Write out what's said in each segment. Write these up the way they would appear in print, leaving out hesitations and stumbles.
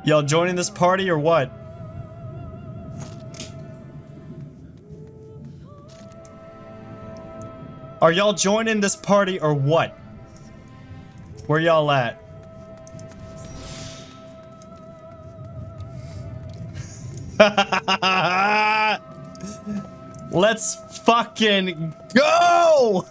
Y'all joining this party or what? Are y'all joining this party or what? Where y'all at? Let's fucking go!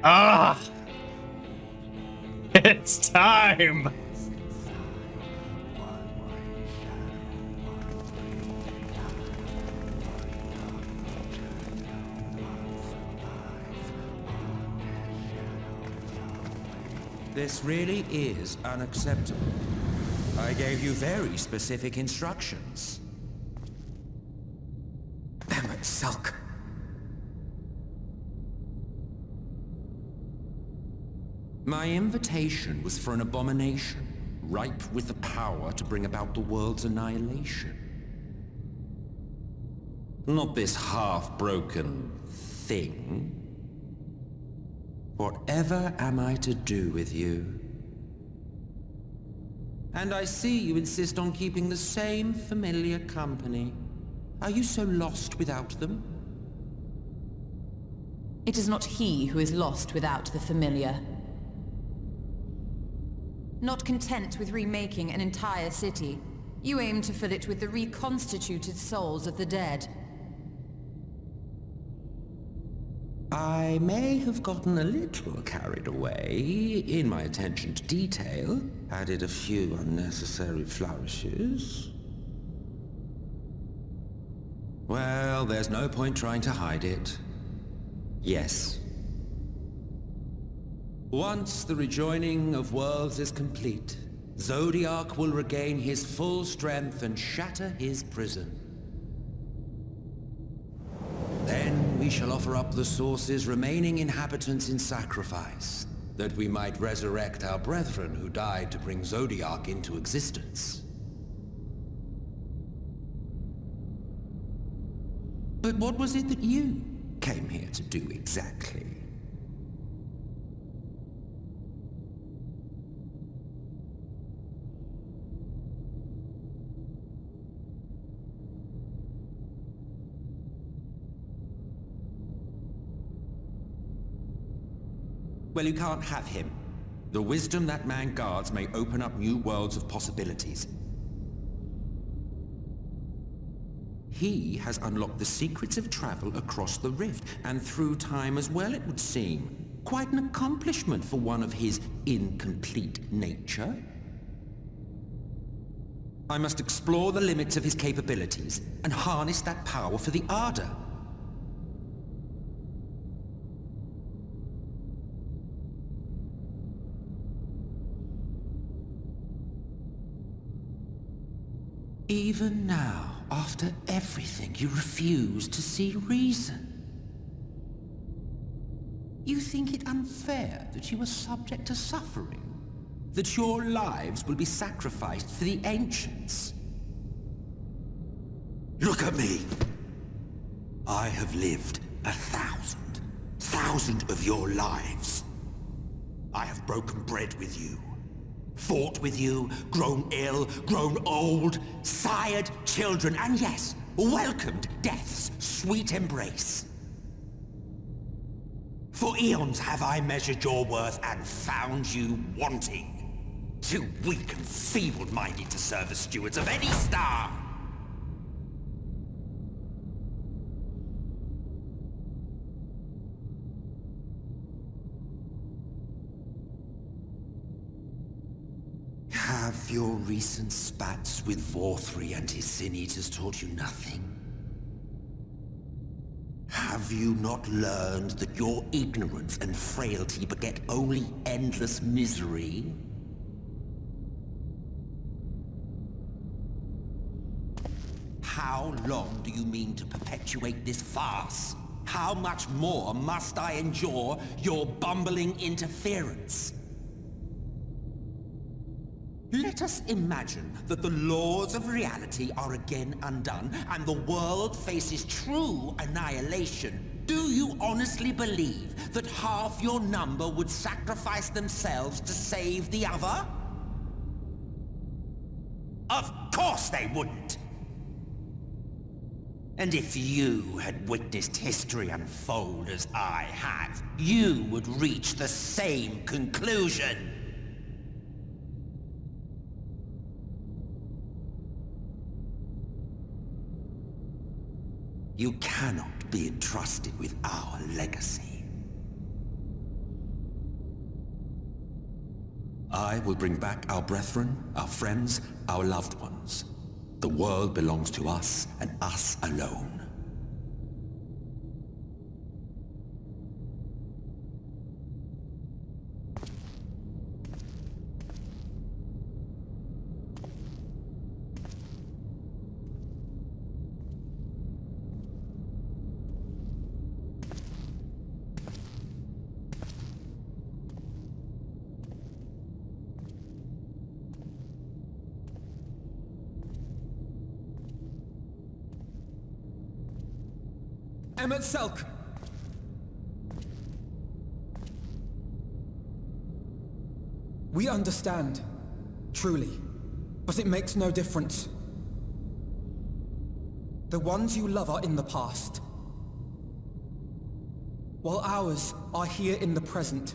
Ah! It's time! This really is unacceptable. I gave you very specific instructions. Damn it, Sulk. My invitation was for an abomination, ripe with the power to bring about the world's annihilation. Not this half-broken thing. Whatever am I to do with you? And I see you insist on keeping the same familiar company. Are you so lost without them? It is not he who is lost without the familiar. Not content with remaking an entire city, you aim to fill it with the reconstituted souls of the dead. I may have gotten a little carried away in my attention to detail, added a few unnecessary flourishes. Well, there's no point trying to hide it. Yes. Once the rejoining of worlds is complete, Zodiac will regain his full strength and shatter his prison. Then we shall offer up the Source's remaining inhabitants in sacrifice, that we might resurrect our brethren who died to bring Zodiac into existence. But what was it that you came here to do exactly? Well, you can't have him. The wisdom that man guards may open up new worlds of possibilities. He has unlocked the secrets of travel across the rift, and through time as well, it would seem. Quite an accomplishment for one of his incomplete nature. I must explore the limits of his capabilities, and harness that power for the Ardor. Even now, after everything, you refuse to see reason. You think it unfair that you are subject to suffering? That your lives will be sacrificed for the Ancients? Look at me! I have lived 1,000 of your lives. I have broken bread with you. Fought with you, grown ill, grown old, sired children, and yes, welcomed death's sweet embrace. For eons have I measured your worth and found you wanting. Too weak and feeble-minded to serve as stewards of any star. Have your recent spats with Vorthri and his Sin Eaters taught you nothing? Have you not learned that your ignorance and frailty beget only endless misery? How long do you mean to perpetuate this farce? How much more must I endure your bumbling interference? Let us imagine that the laws of reality are again undone and the world faces true annihilation. Do you honestly believe that half your number would sacrifice themselves to save the other? Of course they wouldn't! And if you had witnessed history unfold as I have, you would reach the same conclusion. You cannot be entrusted with our legacy. I will bring back our brethren, our friends, our loved ones. The world belongs to us and us alone. Emmet Selk! We understand, truly, but it makes no difference. The ones you love are in the past, while ours are here in the present.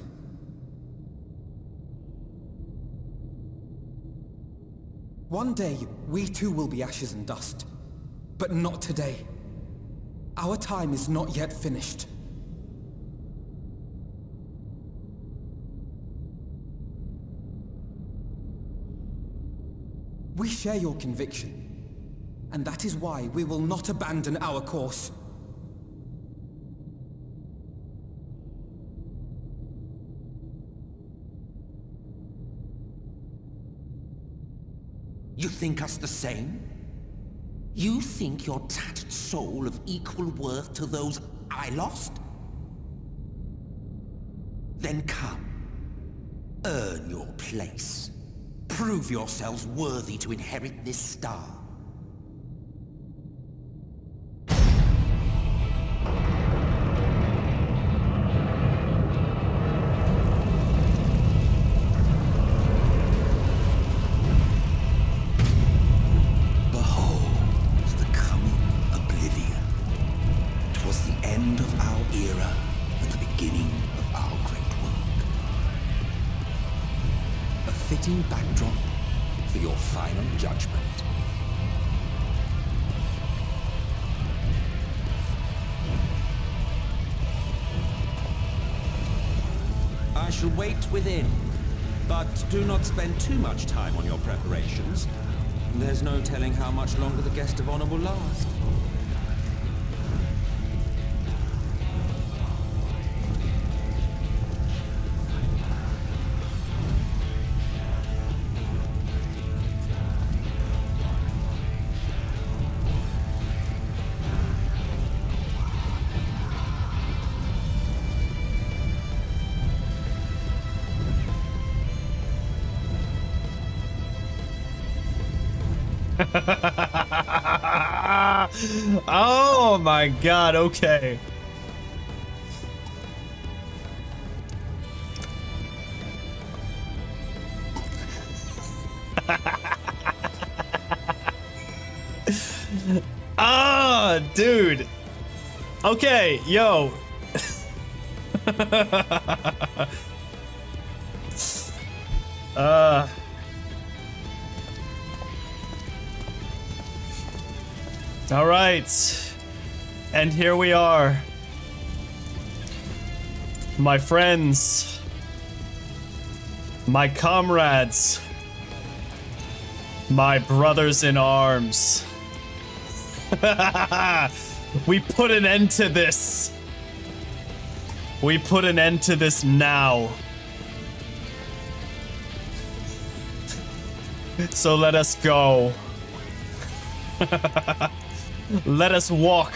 One day, we too will be ashes and dust, but not today. Our time is not yet finished. We share your conviction, and that is why we will not abandon our course. You think us the same? You think your tattered soul of equal worth to those I lost? Then come. Earn your place. Prove yourselves worthy to inherit this star. Backdrop for your final judgment. I shall wait within, but do not spend too much time on your preparations. There's no telling how much longer the guest of honor will last. Oh my god, okay. Ah, dude. Okay, yo. All right. And here we are. My friends. My comrades. My brothers in arms. We put an end to this. We put an end to this now. So let us go. Let us walk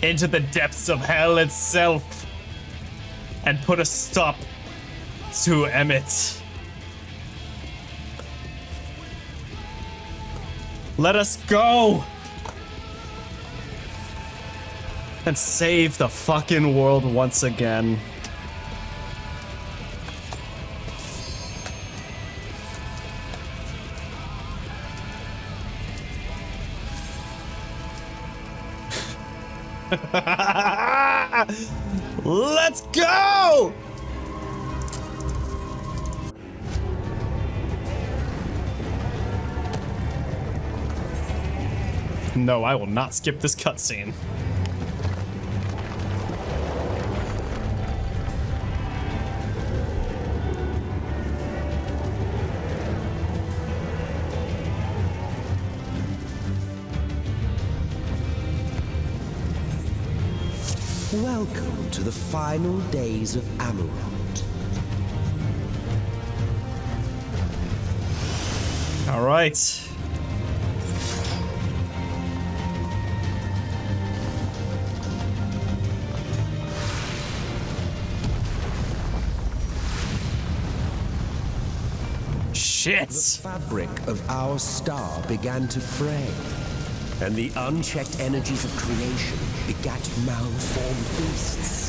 into the depths of hell itself and put a stop to Emmett. Let us go and save the fucking world once again. Let's go! No, I will not skip this cutscene. Welcome to the final days of Amarant. All right. Shit. The fabric of our star began to fray, and the unchecked energies of creation begat malformed beasts.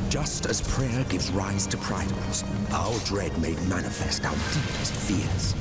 Just as prayer gives rise to primals, our dread made manifest our deepest fears.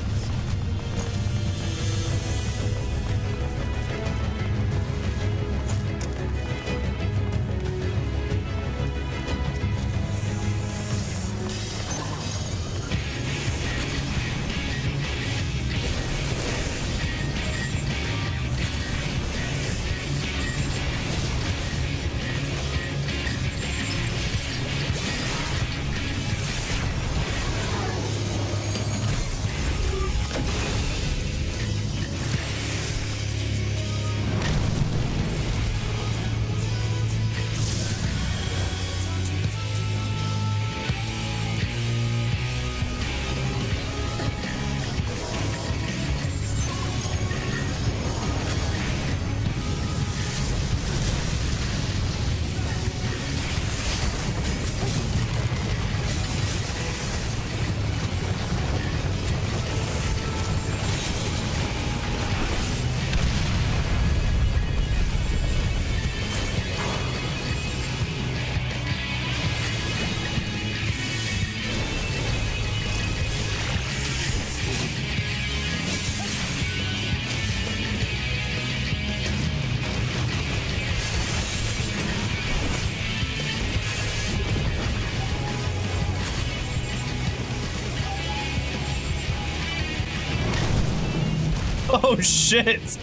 Oh shit!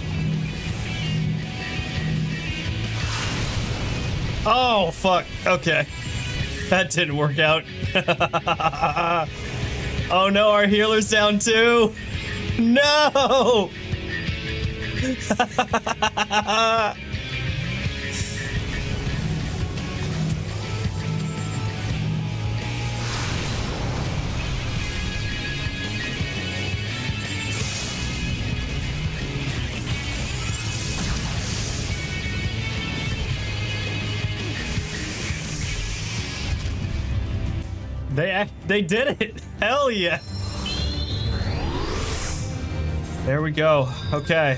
Oh fuck, okay. That didn't work out. Oh no, our healer's down too! No! They did it! Hell yeah! There we go. Okay.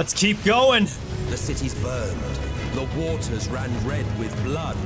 Let's keep going. The cities burned. The waters ran red with blood.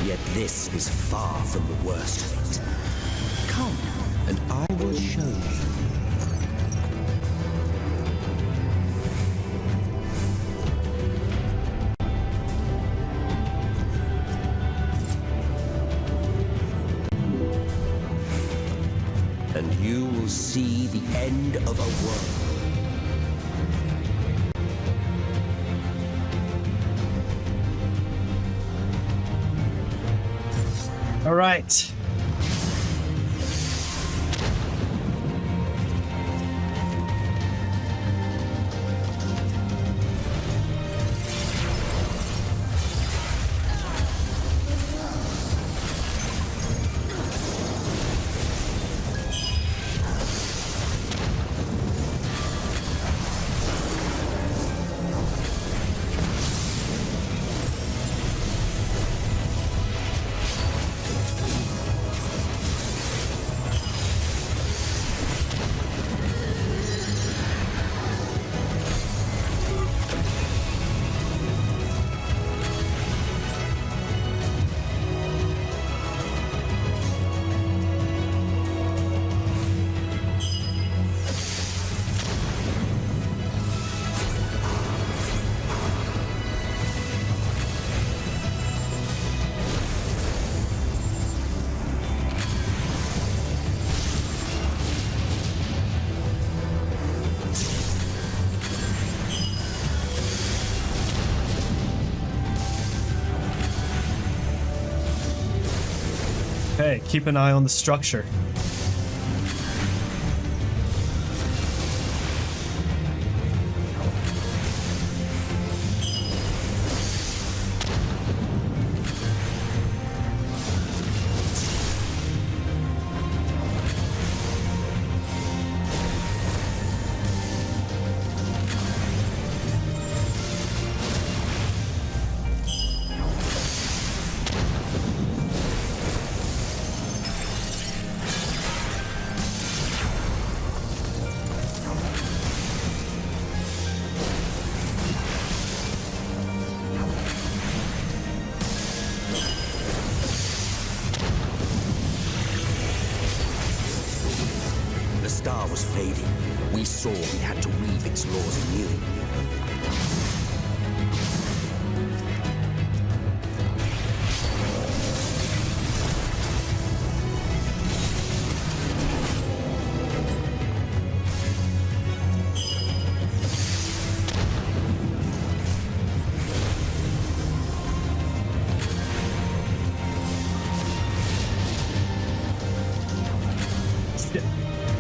Yet this is far from the worst of it. Come, and I will show you. And you will see the end of a world. All right. Okay, keep an eye on the structure. The star was fading. We saw we had to weave its laws anew.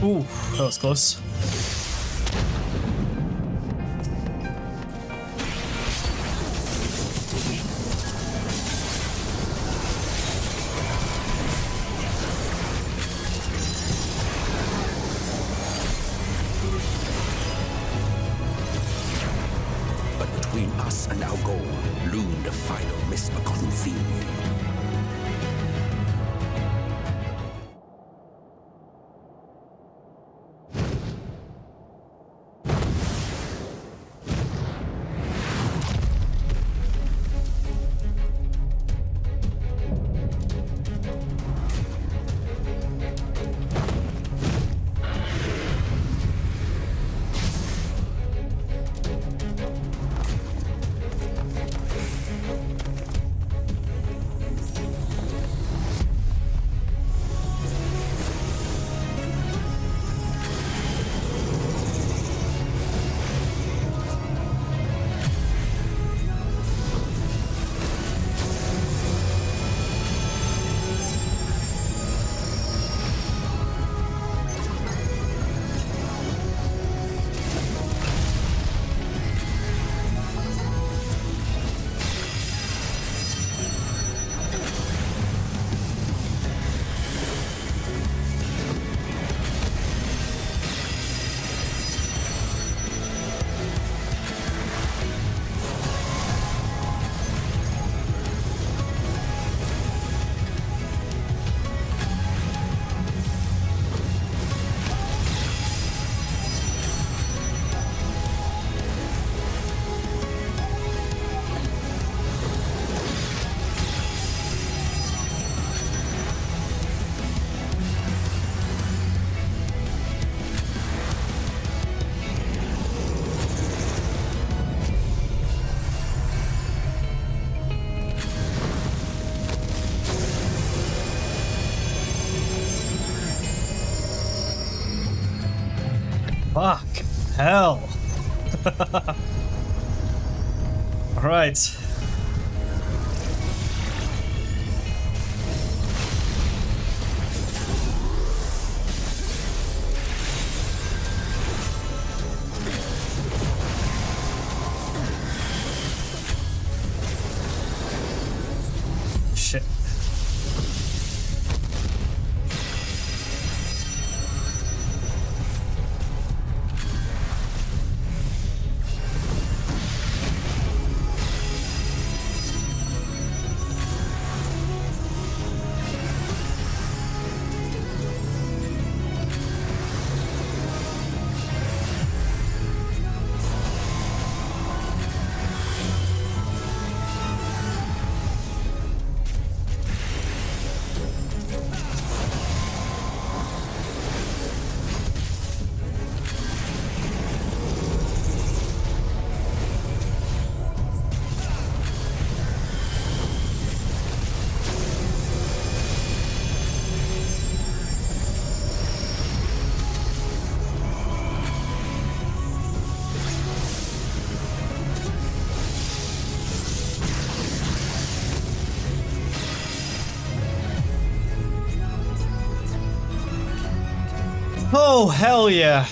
Ooh, that was close. core loomed a final misbegotten fiend. Fuck. Hell. Alright. Shit. Oh, hell yeah.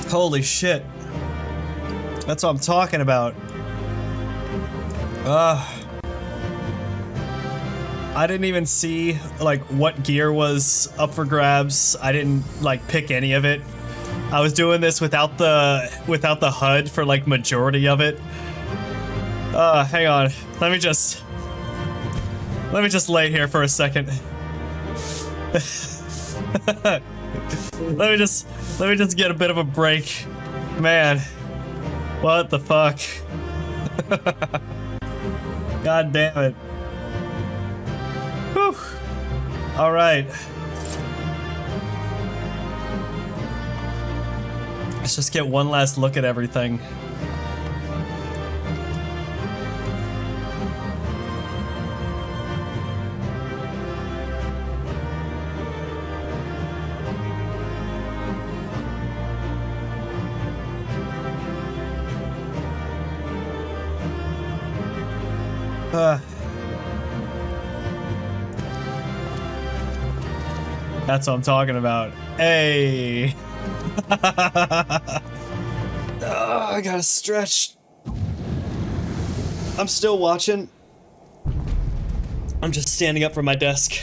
Holy shit. That's what I'm talking about. I didn't even see, like, what gear was up for grabs. I didn't, like, pick any of it. I was doing this without the HUD for, like, majority of it. Hang on. Let me just lay here for a second. Let me just get a bit of a break. Man. What the fuck? God damn it. Whew. All right. Let's just get one last look at everything. That's what I'm talking about. Hey. I gotta stretch. I'm still watching. I'm just standing up from my desk.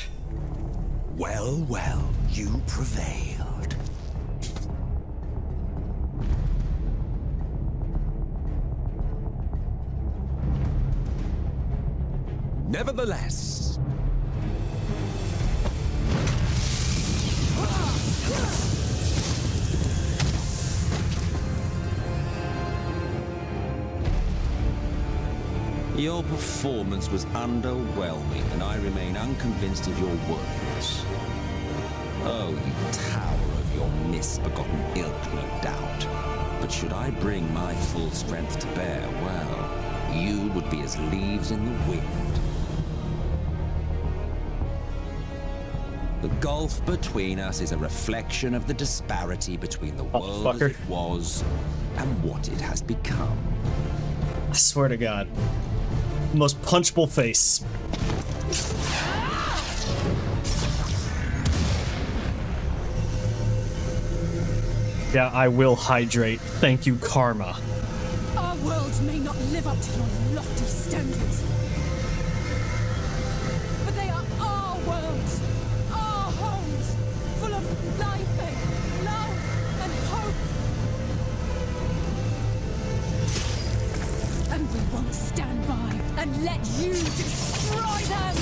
Well, well, you prevailed. Nevertheless, your performance was underwhelming, and I remain unconvinced of your worthiness. Oh, you tower of your misbegotten ilk, no doubt. But should I bring my full strength to bear, well, you would be as leaves in the wind. The gulf between us is a reflection of the disparity between the world as it was and what it has become. I swear to God. Most punchable face. Yeah, I will hydrate. Thank you, Karma. Our worlds may not live up to your lofty standards, but they are our worlds, our homes, full of life and love and hope. And we won't stand by and let you destroy them!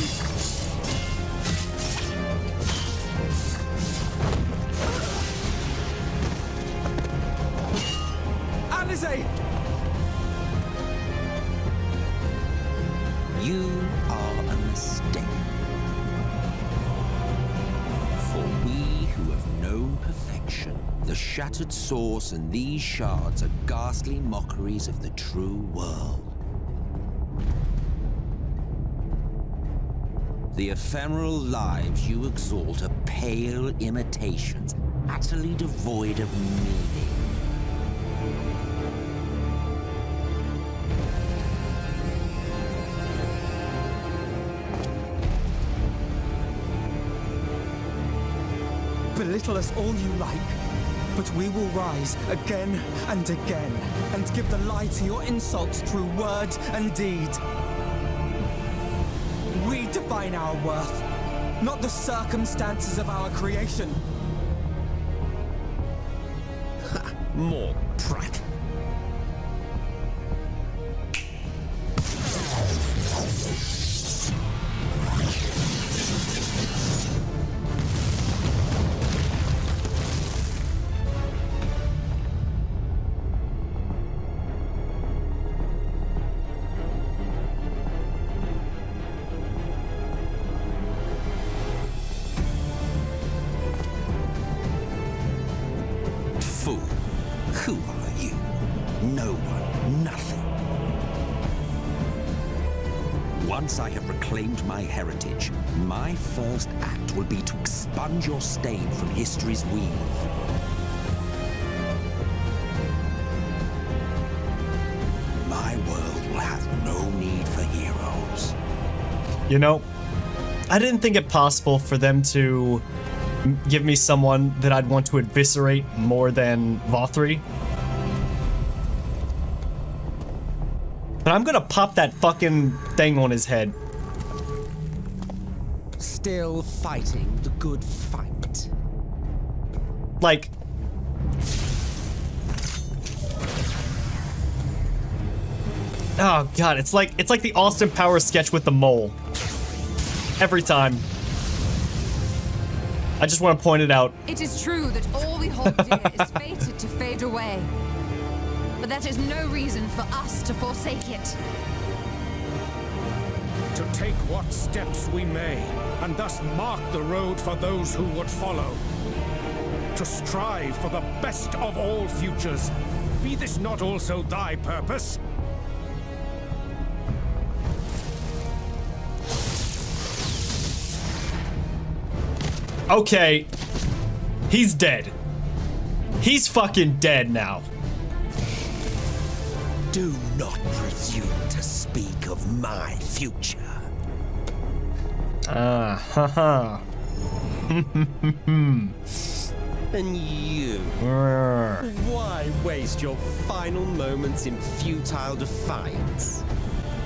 Alizé! You are a mistake. For we who have known perfection, the shattered source and these shards are ghastly mockeries of the true world. The ephemeral lives you exalt are pale imitations, utterly devoid of meaning. Belittle us all you like, but we will rise again and again and give the lie to your insults through word and deed. We define our worth, not the circumstances of our creation. more prat. Fool, who are you? No one, nothing. Once I have reclaimed my heritage, my first act will be to expunge your stain from history's weave. My world will have no need for heroes. You know, I didn't think it possible for them to give me someone that I'd want to eviscerate more than Vothri. But I'm gonna pop that fucking thing on his head. Still fighting the good fight. Like, oh god, it's like the Austin Powers sketch with the mole. Every time. I just want to point it out. It is true that all we hold dear is fated to fade away. But that is no reason for us to forsake it. To take what steps we may, and thus mark the road for those who would follow. To strive for the best of all futures. Be this not also thy purpose? Okay, he's dead. He's fucking dead now. Do not presume to speak of my future. Haha. And you, why waste your final moments in futile defiance?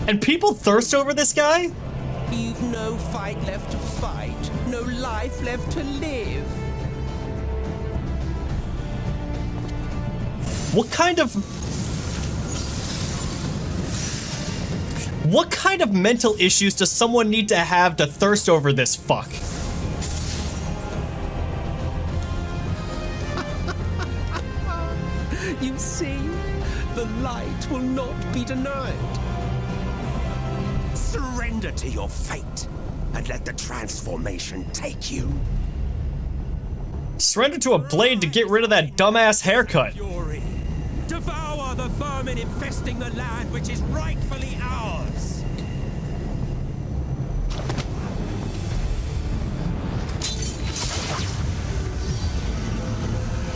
And people thirst over this guy? You've no fight left to fight, no life left to live. What kind of mental issues does someone need to have to thirst over this fuck? You see, the light will not be denied. Surrender to your fate and let the transformation take you. Surrender to a blade to get rid of that dumbass haircut. Fury. Devour the vermin infesting the land which is rightfully ours.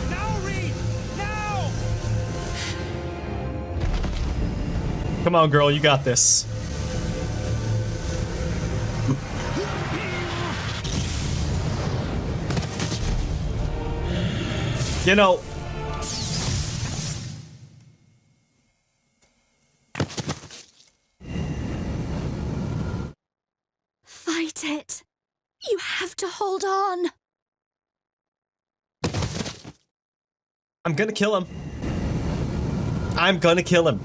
Now, Reed! Now! Come on, girl, you got this. You know, Fight it. You have to hold on. I'm gonna kill him. I'm gonna kill him.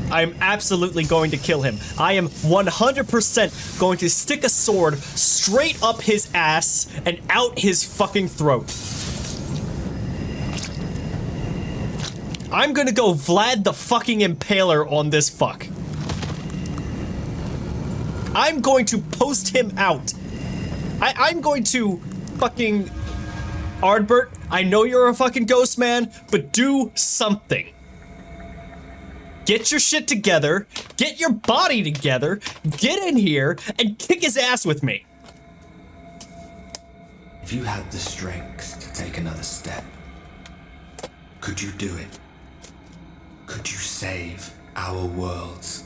I'm absolutely going to kill him. I am 100% going to stick a sword straight up his ass and out his fucking throat. I'm gonna go Vlad the fucking Impaler on this fuck. I'm going to post him out. I'm going to fucking... Ardbert, I know you're a fucking ghost man, but do something. Get your shit together, get your body together, get in here, and kick his ass with me. If you had the strength to take another step, could you do it? Could you save our worlds?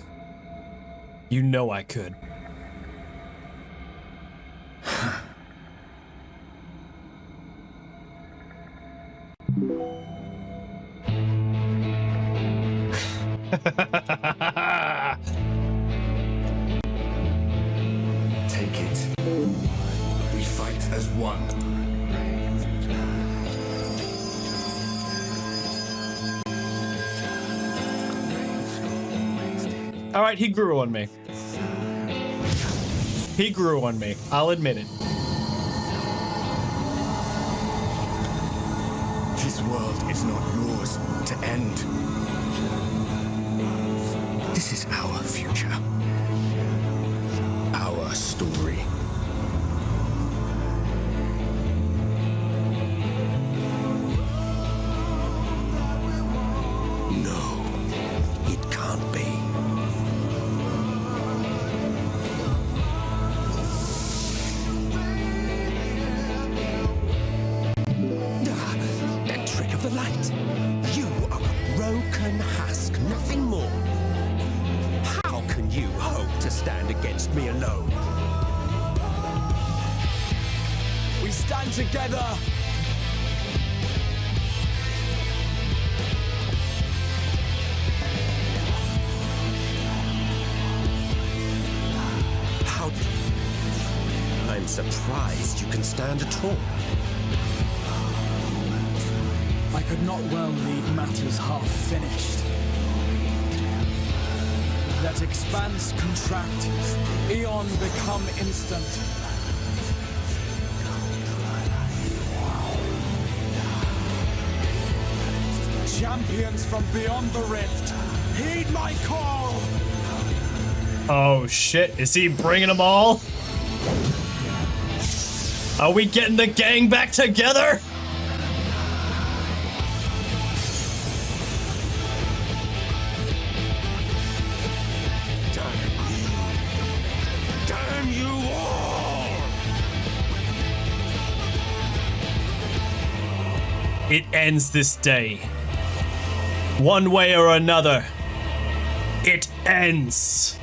You know I could. Take it. We fight as one. All right, he grew on me. He grew on me. I'll admit it. This world is not yours to end. This is our future. Our story. No, it can't be. That trick of the light. You are a broken husk, nothing more. How can you hope to stand against me alone? We stand together. How do I'm surprised you can stand at all. I could not well leave matters half finished. Let expanse contract, eon become instant. Champions from beyond the rift, heed my call! Oh shit, is he bringing them all? Are we getting the gang back together? Damn you all! It ends this day. One way or another. It ends.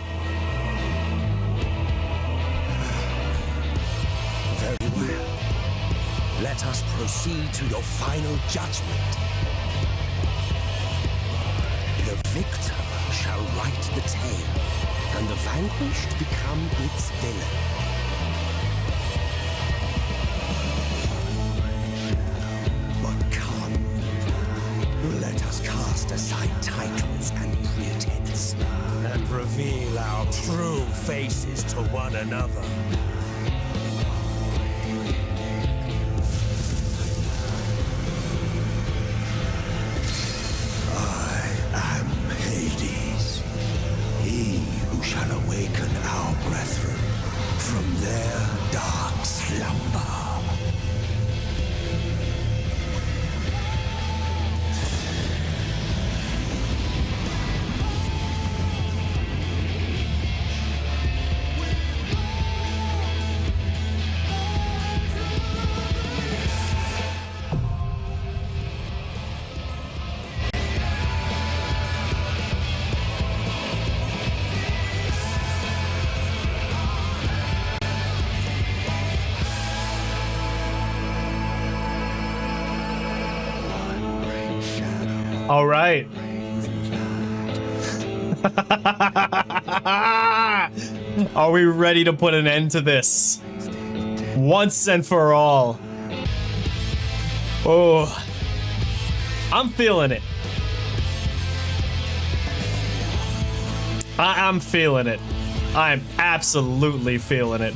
Very well. Let us proceed to your final judgment. The victor shall write the tale, and the vanquished become its villain. But come, let us cast aside titles and pretense, and reveal our faces to one another. I am Hades, he who shall awaken our brethren from their dark slumber. All right. Are we ready to put an end to this? Once and for all. Oh, I'm feeling it. I'm feeling it. I'm absolutely feeling it.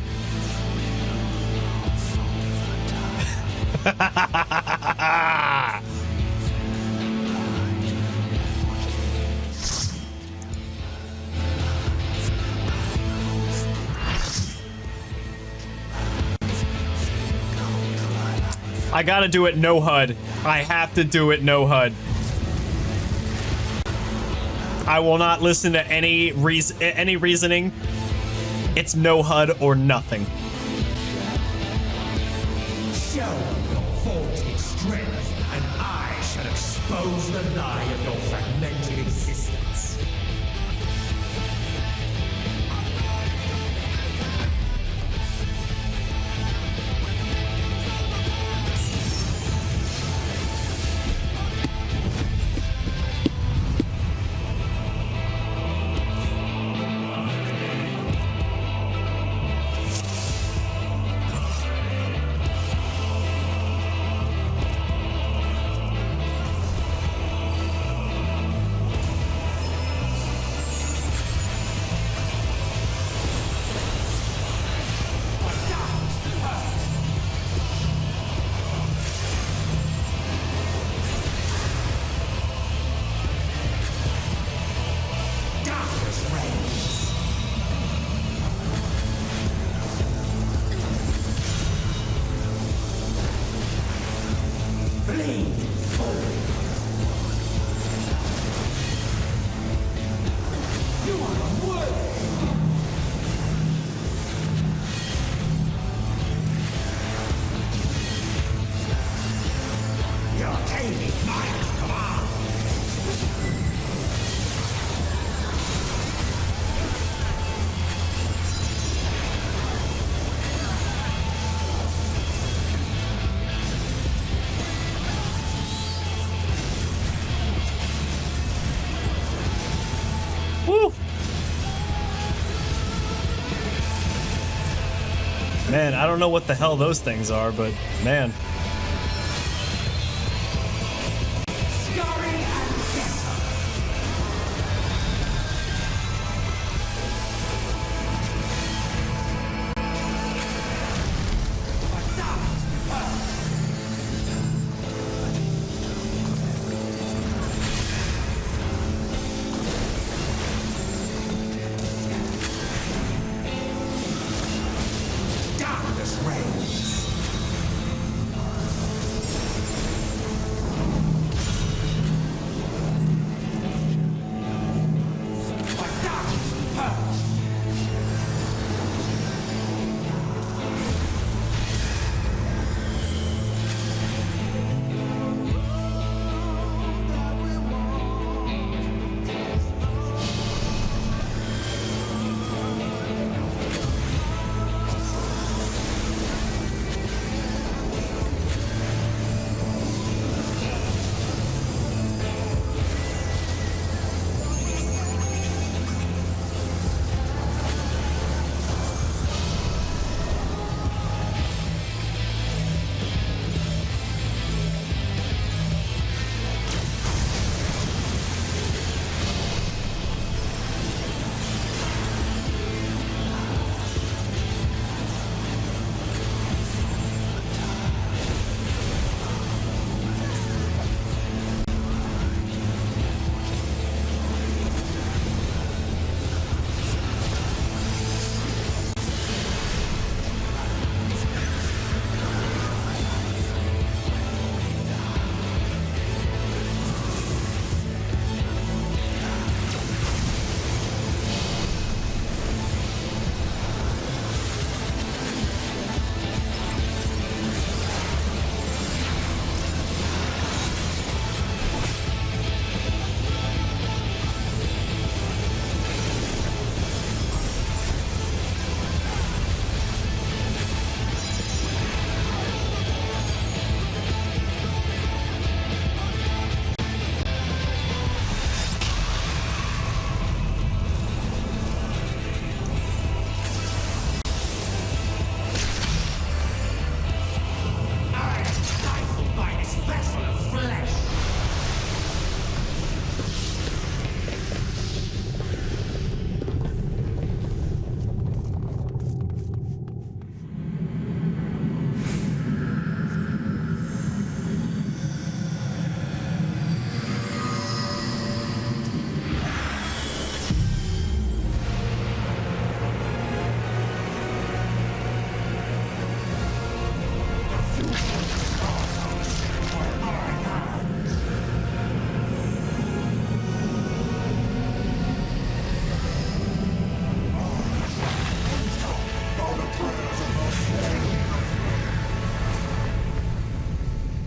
I gotta do it no HUD. I have to do it no HUD. I will not listen to any reasoning. It's no HUD or nothing. Show your faulty strength, and I shall expose the lie of your fragmented existence. Man, I don't know what the hell those things are, but man.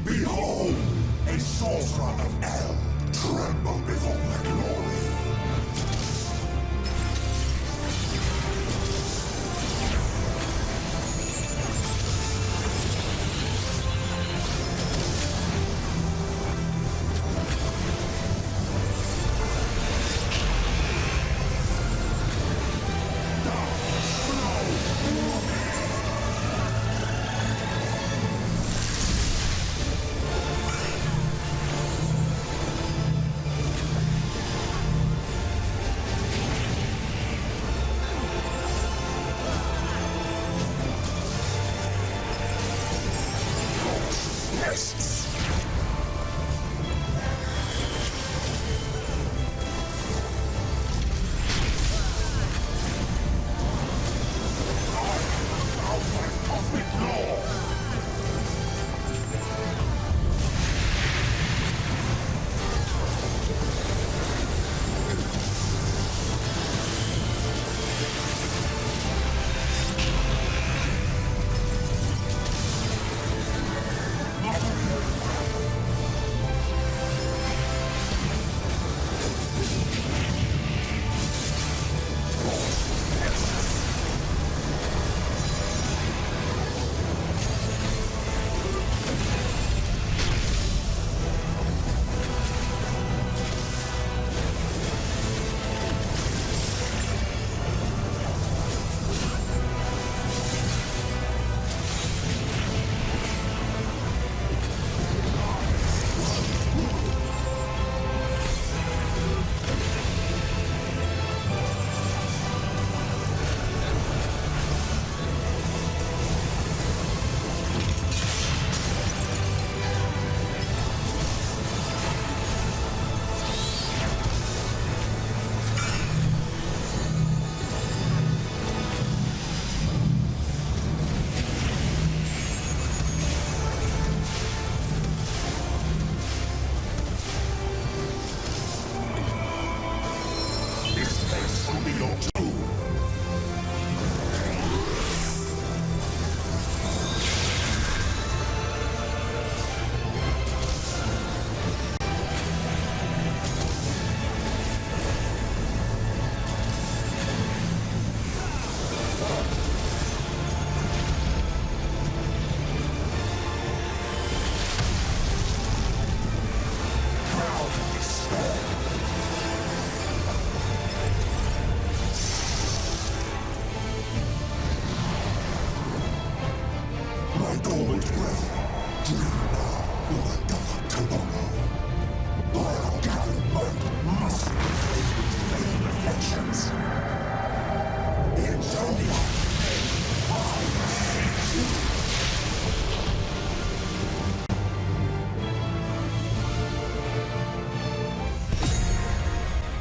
Behold, a sorcerer of hell, tremble before my glory.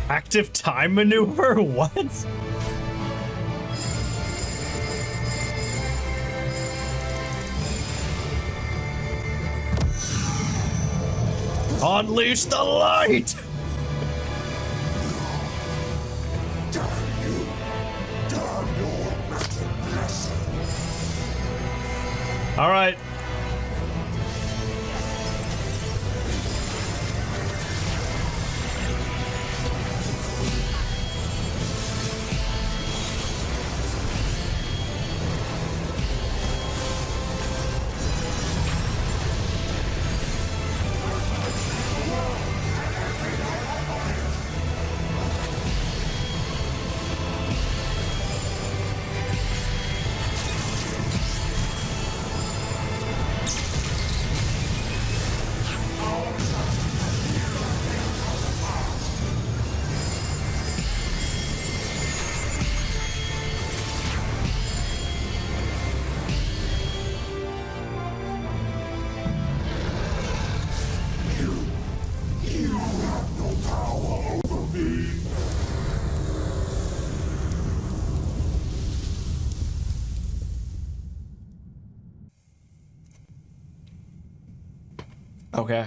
Active time maneuver? What? Unleash the light! All right. Okay.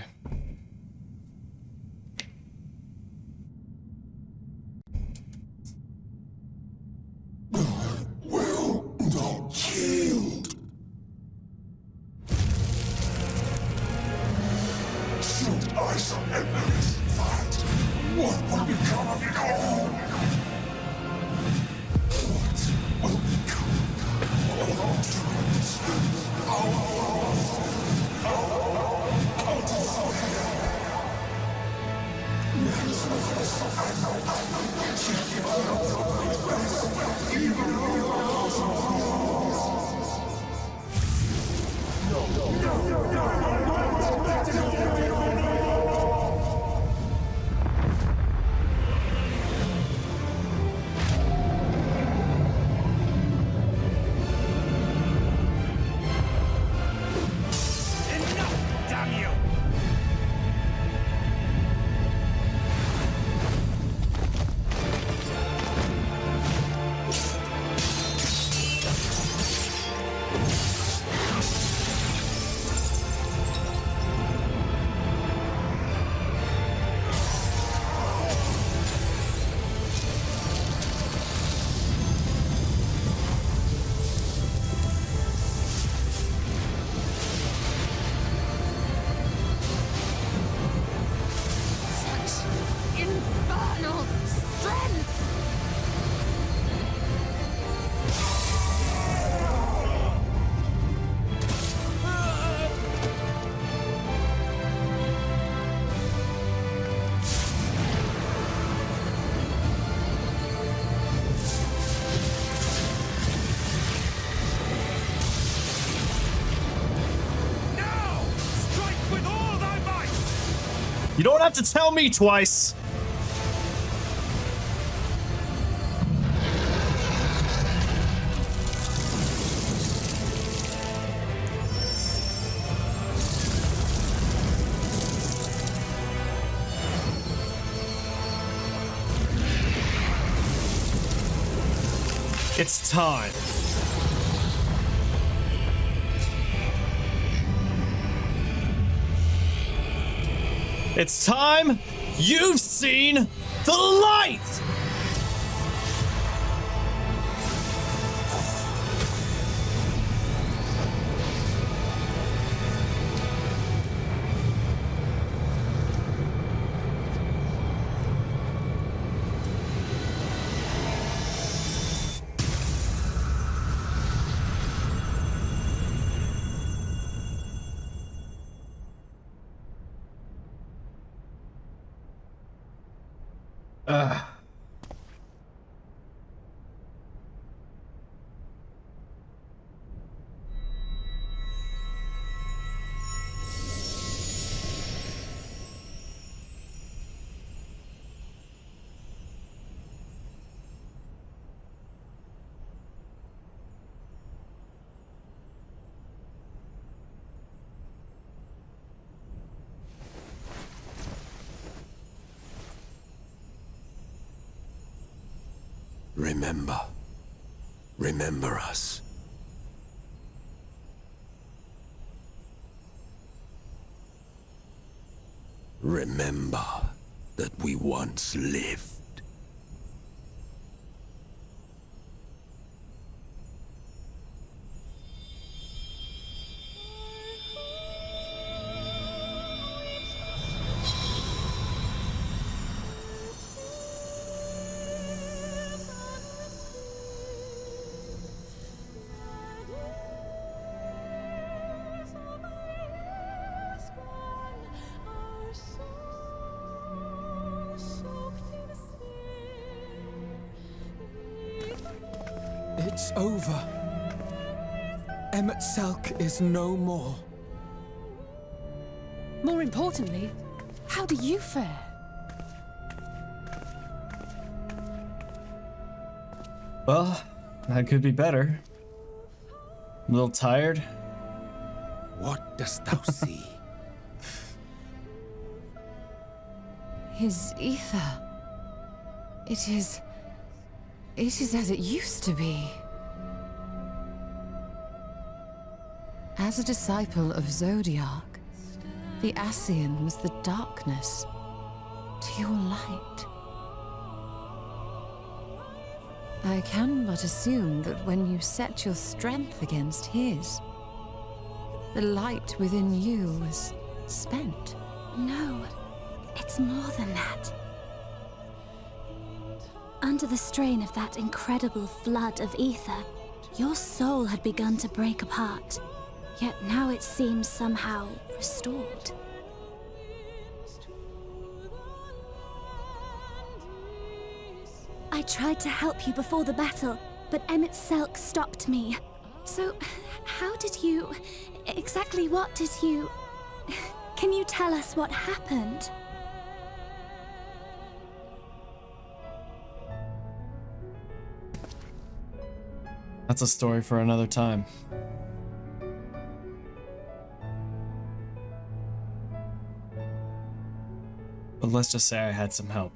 Will not yield. Should Ice enemies fight, what will become of it all? What will become of our dreams? Our desire. Enough, damn you! Such infernal strength! Now! Strike with all thy might! You don't have to tell me twice. It's time. It's time. You've seen the light. Remember. Remember us. Remember that we once lived. It's over. Emet-Selch is no more. More importantly, how do you fare? Well, that could be better. I'm a little tired. What dost thou see? His ether. It is as it used to be. As a disciple of Zodiac, The Ascian was the darkness to your light. I can but assume that when you set your strength against his, the light within you was spent. No, it's more than that. Under the strain of that incredible flood of ether, your soul had begun to break apart, yet now it seems somehow restored. I tried to help you before the battle, but Emmett Selk stopped me. So, how did you... exactly what did you... Can you tell us what happened? That's a story for another time. But let's just say I had some help.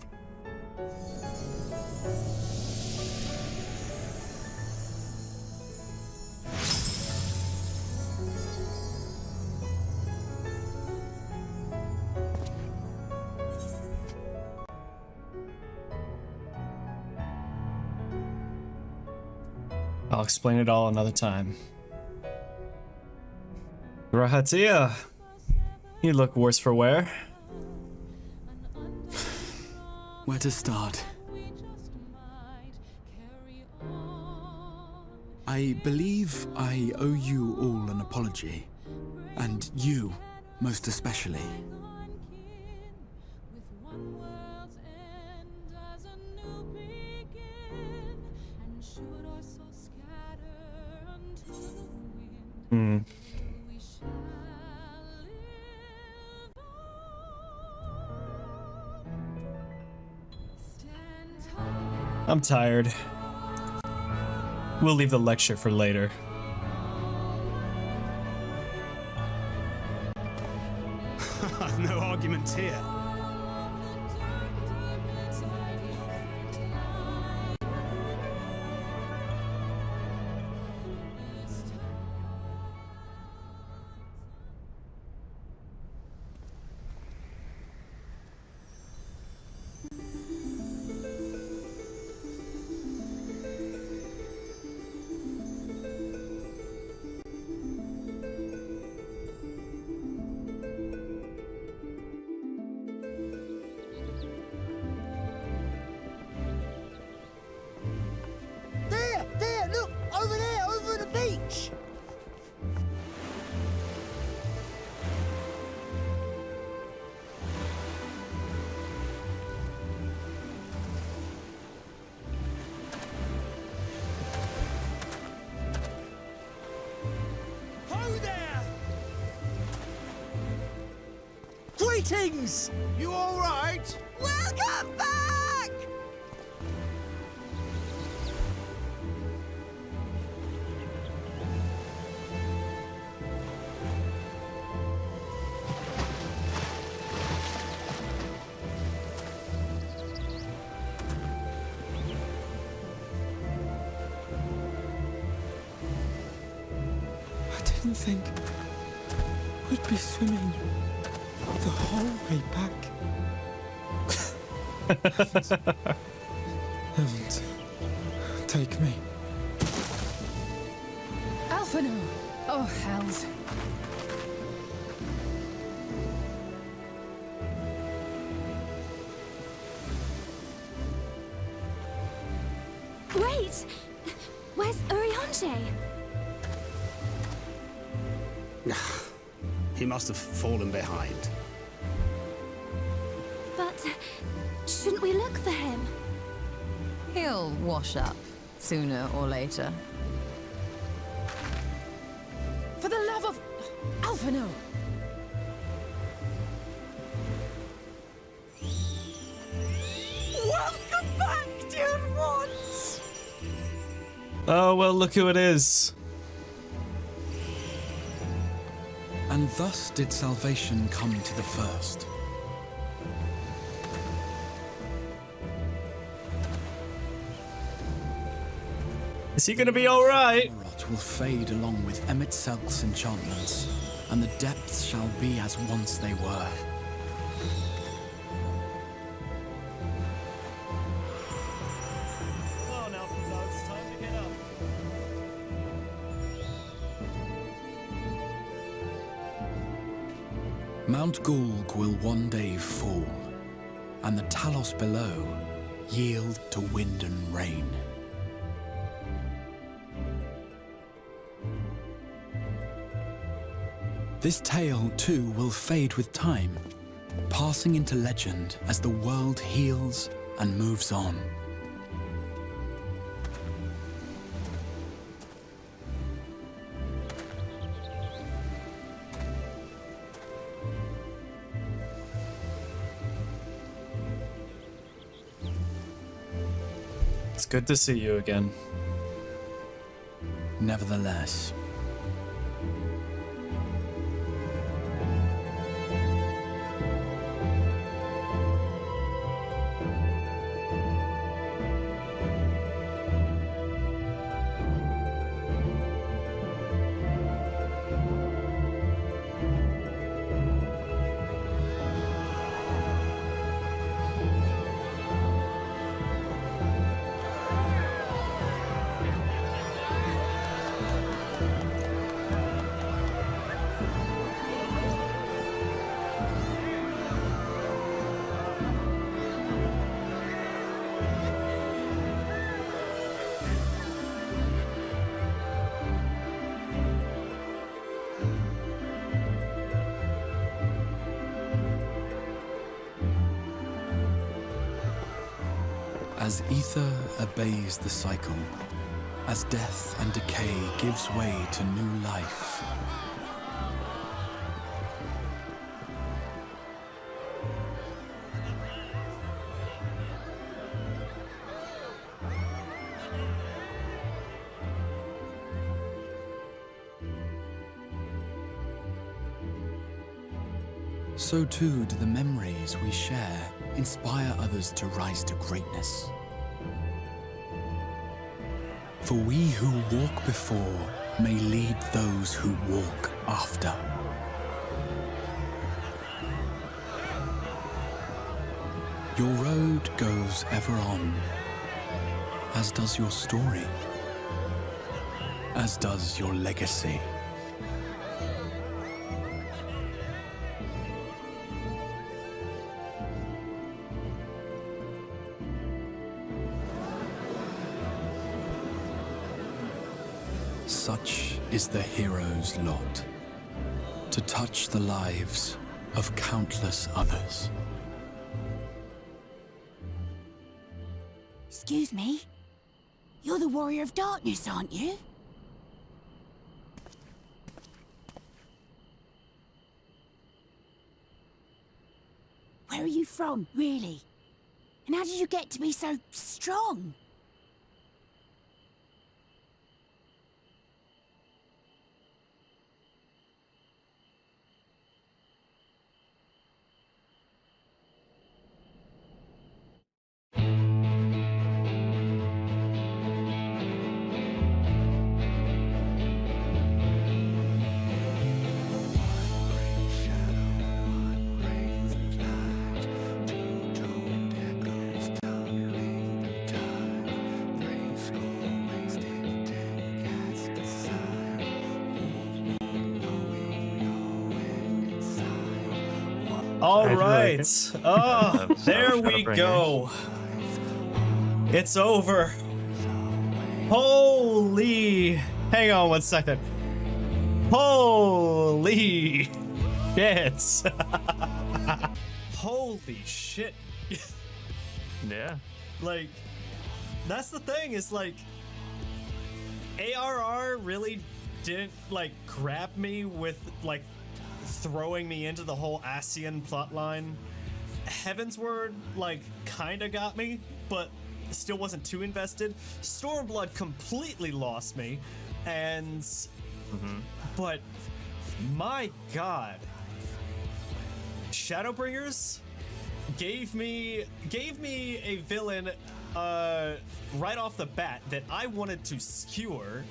I'll explain it all another time. Rahatia, you look worse for wear. Where to start? I believe I owe you all an apology. And you, most especially. I'm tired. We'll leave the lecture for later. No arguments here. Greetings! You all right? Welcome back! I didn't think we'd be swimming the whole way back. Heavens, take me. Alphino! Oh, hells. Wait! Where's Urianger? He must have fallen behind. But shouldn't we look for him? He'll wash up sooner or later. For the love of... Alphino! Welcome back, dear ones! Oh, well, look who it is. And thus did salvation come to the first. Is he gonna be alright? light will fade along with Emmett Selk's enchantments, and the depths shall be as once they were. Oh, now it's time to get up. Mount Gulg will one day fall, and the Talos below yield to wind and rain. This tale, too, will fade with time, passing into legend as the world heals and moves on. It's good to see you again. Nevertheless, as ether obeys the cycle, as death and decay gives way to new life, so too do the memories we share inspire others to rise to greatness. For we who walk before may lead those who walk after. Your road goes ever on, as does your story, as does your legacy. Such is the hero's lot, to touch the lives of countless others. Excuse me? You're the Warrior of Darkness, aren't you? Where are you from, really? And how did you get to be so strong? All right. Oh, there we go. It's over. Holy. Hang on 1 second. Holy shit. Holy shit. Yeah. Like, that's the thing, is like, ARR really didn't like grab me with like throwing me into the whole Ascian plotline. Heavensward like kinda got me, but still wasn't too invested. Stormblood completely lost me, and but my god, Shadowbringers gave me a villain right off the bat that I wanted to skewer,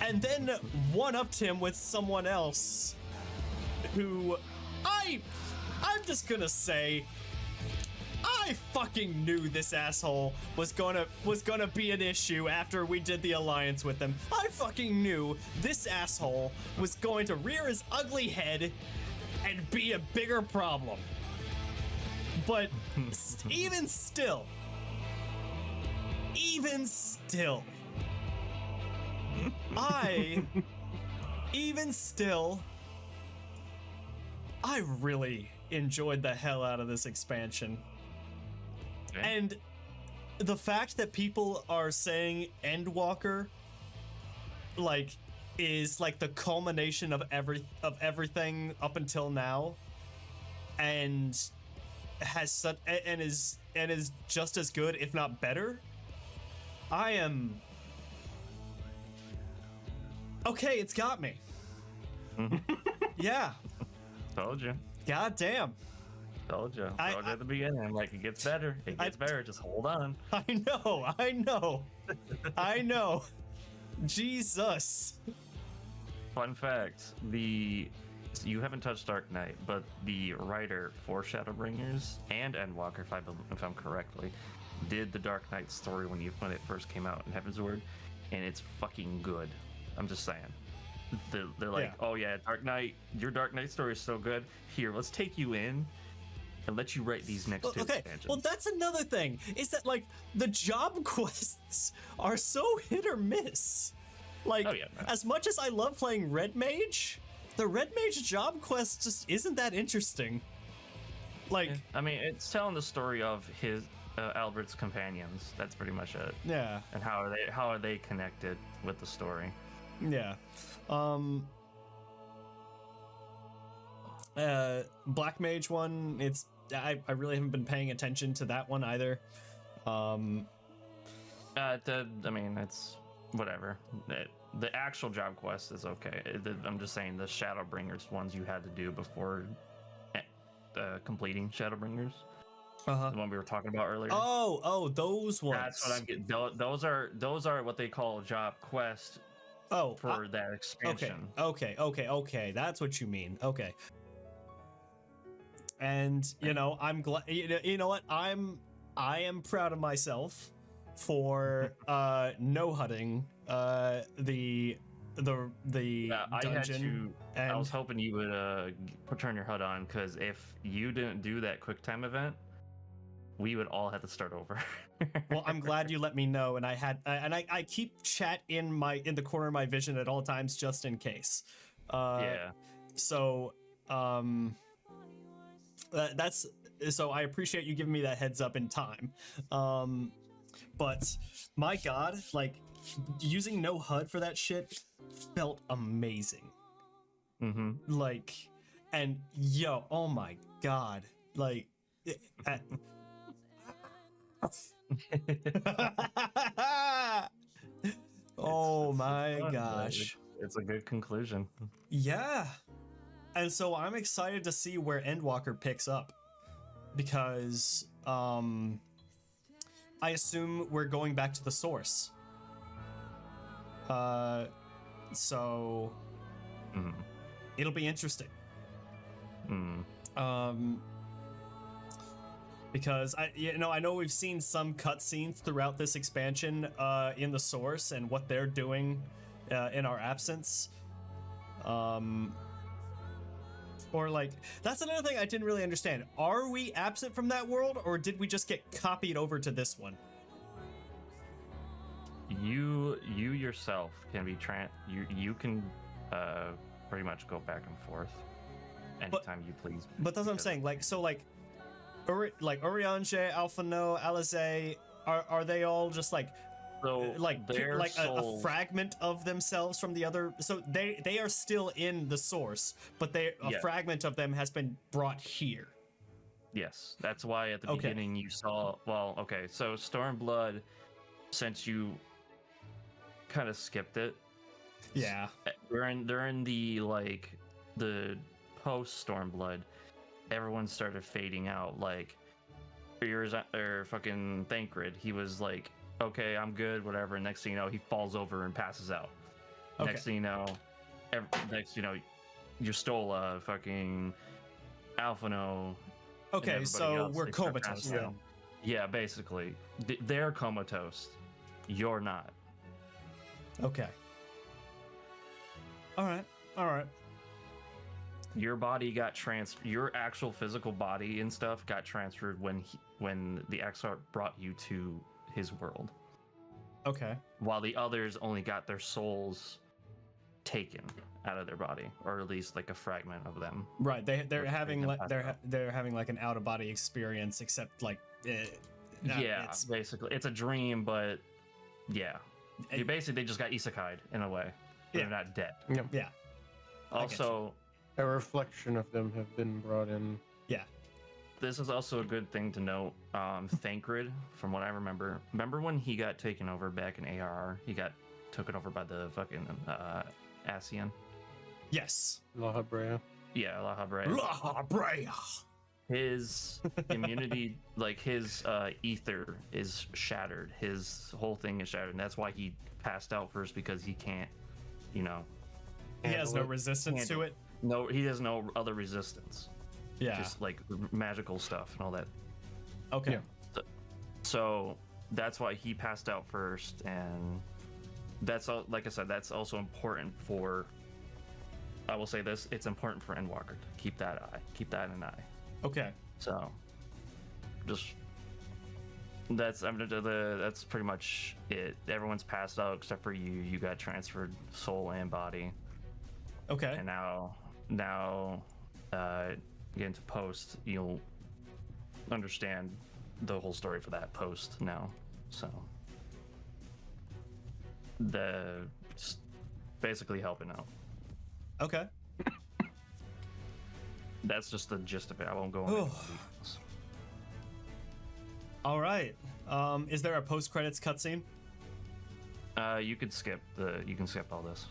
and then one-upped him with someone else who I'm just gonna say I fucking knew this asshole was gonna be an issue after we did the alliance with him. I fucking knew this asshole was going to rear his ugly head and be a bigger problem. But even still, I really enjoyed the hell out of this expansion. And the fact that people are saying Endwalker like is like the culmination of everything up until now, and has such and is just as good, if not better. I am okay. It's got me. Yeah. Told you. God damn. Told you. Told you at the beginning. I'm like, it gets better. It gets better. Just hold on. I know. Jesus. Fun fact: you haven't touched Dark Knight, but the writer for Shadowbringers and Endwalker, if I'm correctly, did the Dark Knight story when it first came out in Heaven's Word, and it's fucking good. I'm just saying. They're like, oh yeah, Dark Knight, your Dark Knight story is so good. Here, let's take you in and let you write these next two expansions. Well, that's another thing, is that like the job quests are so hit or miss. Like, as much as I love playing Red Mage, the Red Mage job quest just isn't that interesting. Like, I mean, it's telling the story of his Albert's companions. That's pretty much it. Yeah. And how are they connected with the story? Yeah. Black Mage one, I really haven't been paying attention to that one either. I mean, it's whatever. The actual job quest is okay. I'm just saying the Shadowbringers ones you had to do before completing Shadowbringers. The one we were talking about earlier. Oh, those ones. That's what I'm getting. Those are what they call a job quest. For that expansion. Okay. That's what you mean. Okay. And you know, I'm glad. You know what? I am proud of myself for no-hutting the dungeon. I was hoping you would turn your HUD on, because if you didn't do that QuickTime event, we would all have to start over. Well, I'm glad you let me know, and I keep chat in the corner of my vision at all times just in case. So so I appreciate you giving me that heads up in time. But my God, like using no HUD for that shit felt amazing. Like, and yo, oh my God, like. Oh my gosh. It's a good conclusion. Yeah. And so I'm excited to see where Endwalker picks up, because I assume we're going back to the source. So it'll be interesting. Because I know we've seen some cutscenes throughout this expansion in the source and what they're doing in our absence. Or like, that's another thing I didn't really understand. Are we absent from that world, or did we just get copied over to this one? You yourself can be you can pretty much go back and forth anytime you please. But that's what I'm saying. Like, so like Urianger, Alphano, Alizé, are they all just like a fragment of themselves from the other? So they are still in the source, but a fragment of them has been brought here. Yes, that's why at the beginning you saw. Well, okay, so Stormblood, since you kind of skipped it. Yeah, they're in the post Stormblood. Everyone started fading out. Like, fucking Thancred, he was like, okay, I'm good, whatever. And next thing you know, he falls over and passes out. Next thing you know, you stole a fucking Alphino. Okay, so we're comatose then. Yeah, basically. They're comatose. You're not. Okay. All right. Your body got your actual physical body and stuff got transferred when the Exarch brought you to his world. Okay. While the others only got their souls taken out of their body, or at least like a fragment of them. Right. They're having they're having like an out of body experience, except like basically it's a dream, but yeah, they just got isekai'd in a way. They're not dead. Yeah. Also, a reflection of them have been brought in. Yeah. This is also a good thing to note. Thancred, from what I remember when he got taken over back in ARR, he got taken over by the fucking Asian. Yes. La Habrea. Yeah, La Habrea. La Habrea. His immunity, like his ether is shattered. His whole thing is shattered, and that's why he passed out first, because he can't, he has no resistance to it. No, he has no other resistance. Yeah. Just like magical stuff and all that. Okay. Yeah. So that's why he passed out first, and that's all. Like I said, that's also important for. I will say this: it's important for Endwalker to keep that in an eye. Okay. So, just that's pretty much it. Everyone's passed out except for you. You got transferred soul and body. Okay. And now, get into post. You'll understand the whole story for that post now. So, just basically helping out. Okay. That's just the gist of it. I won't go into details. All right. Is there a post-credits cutscene? You can skip all this.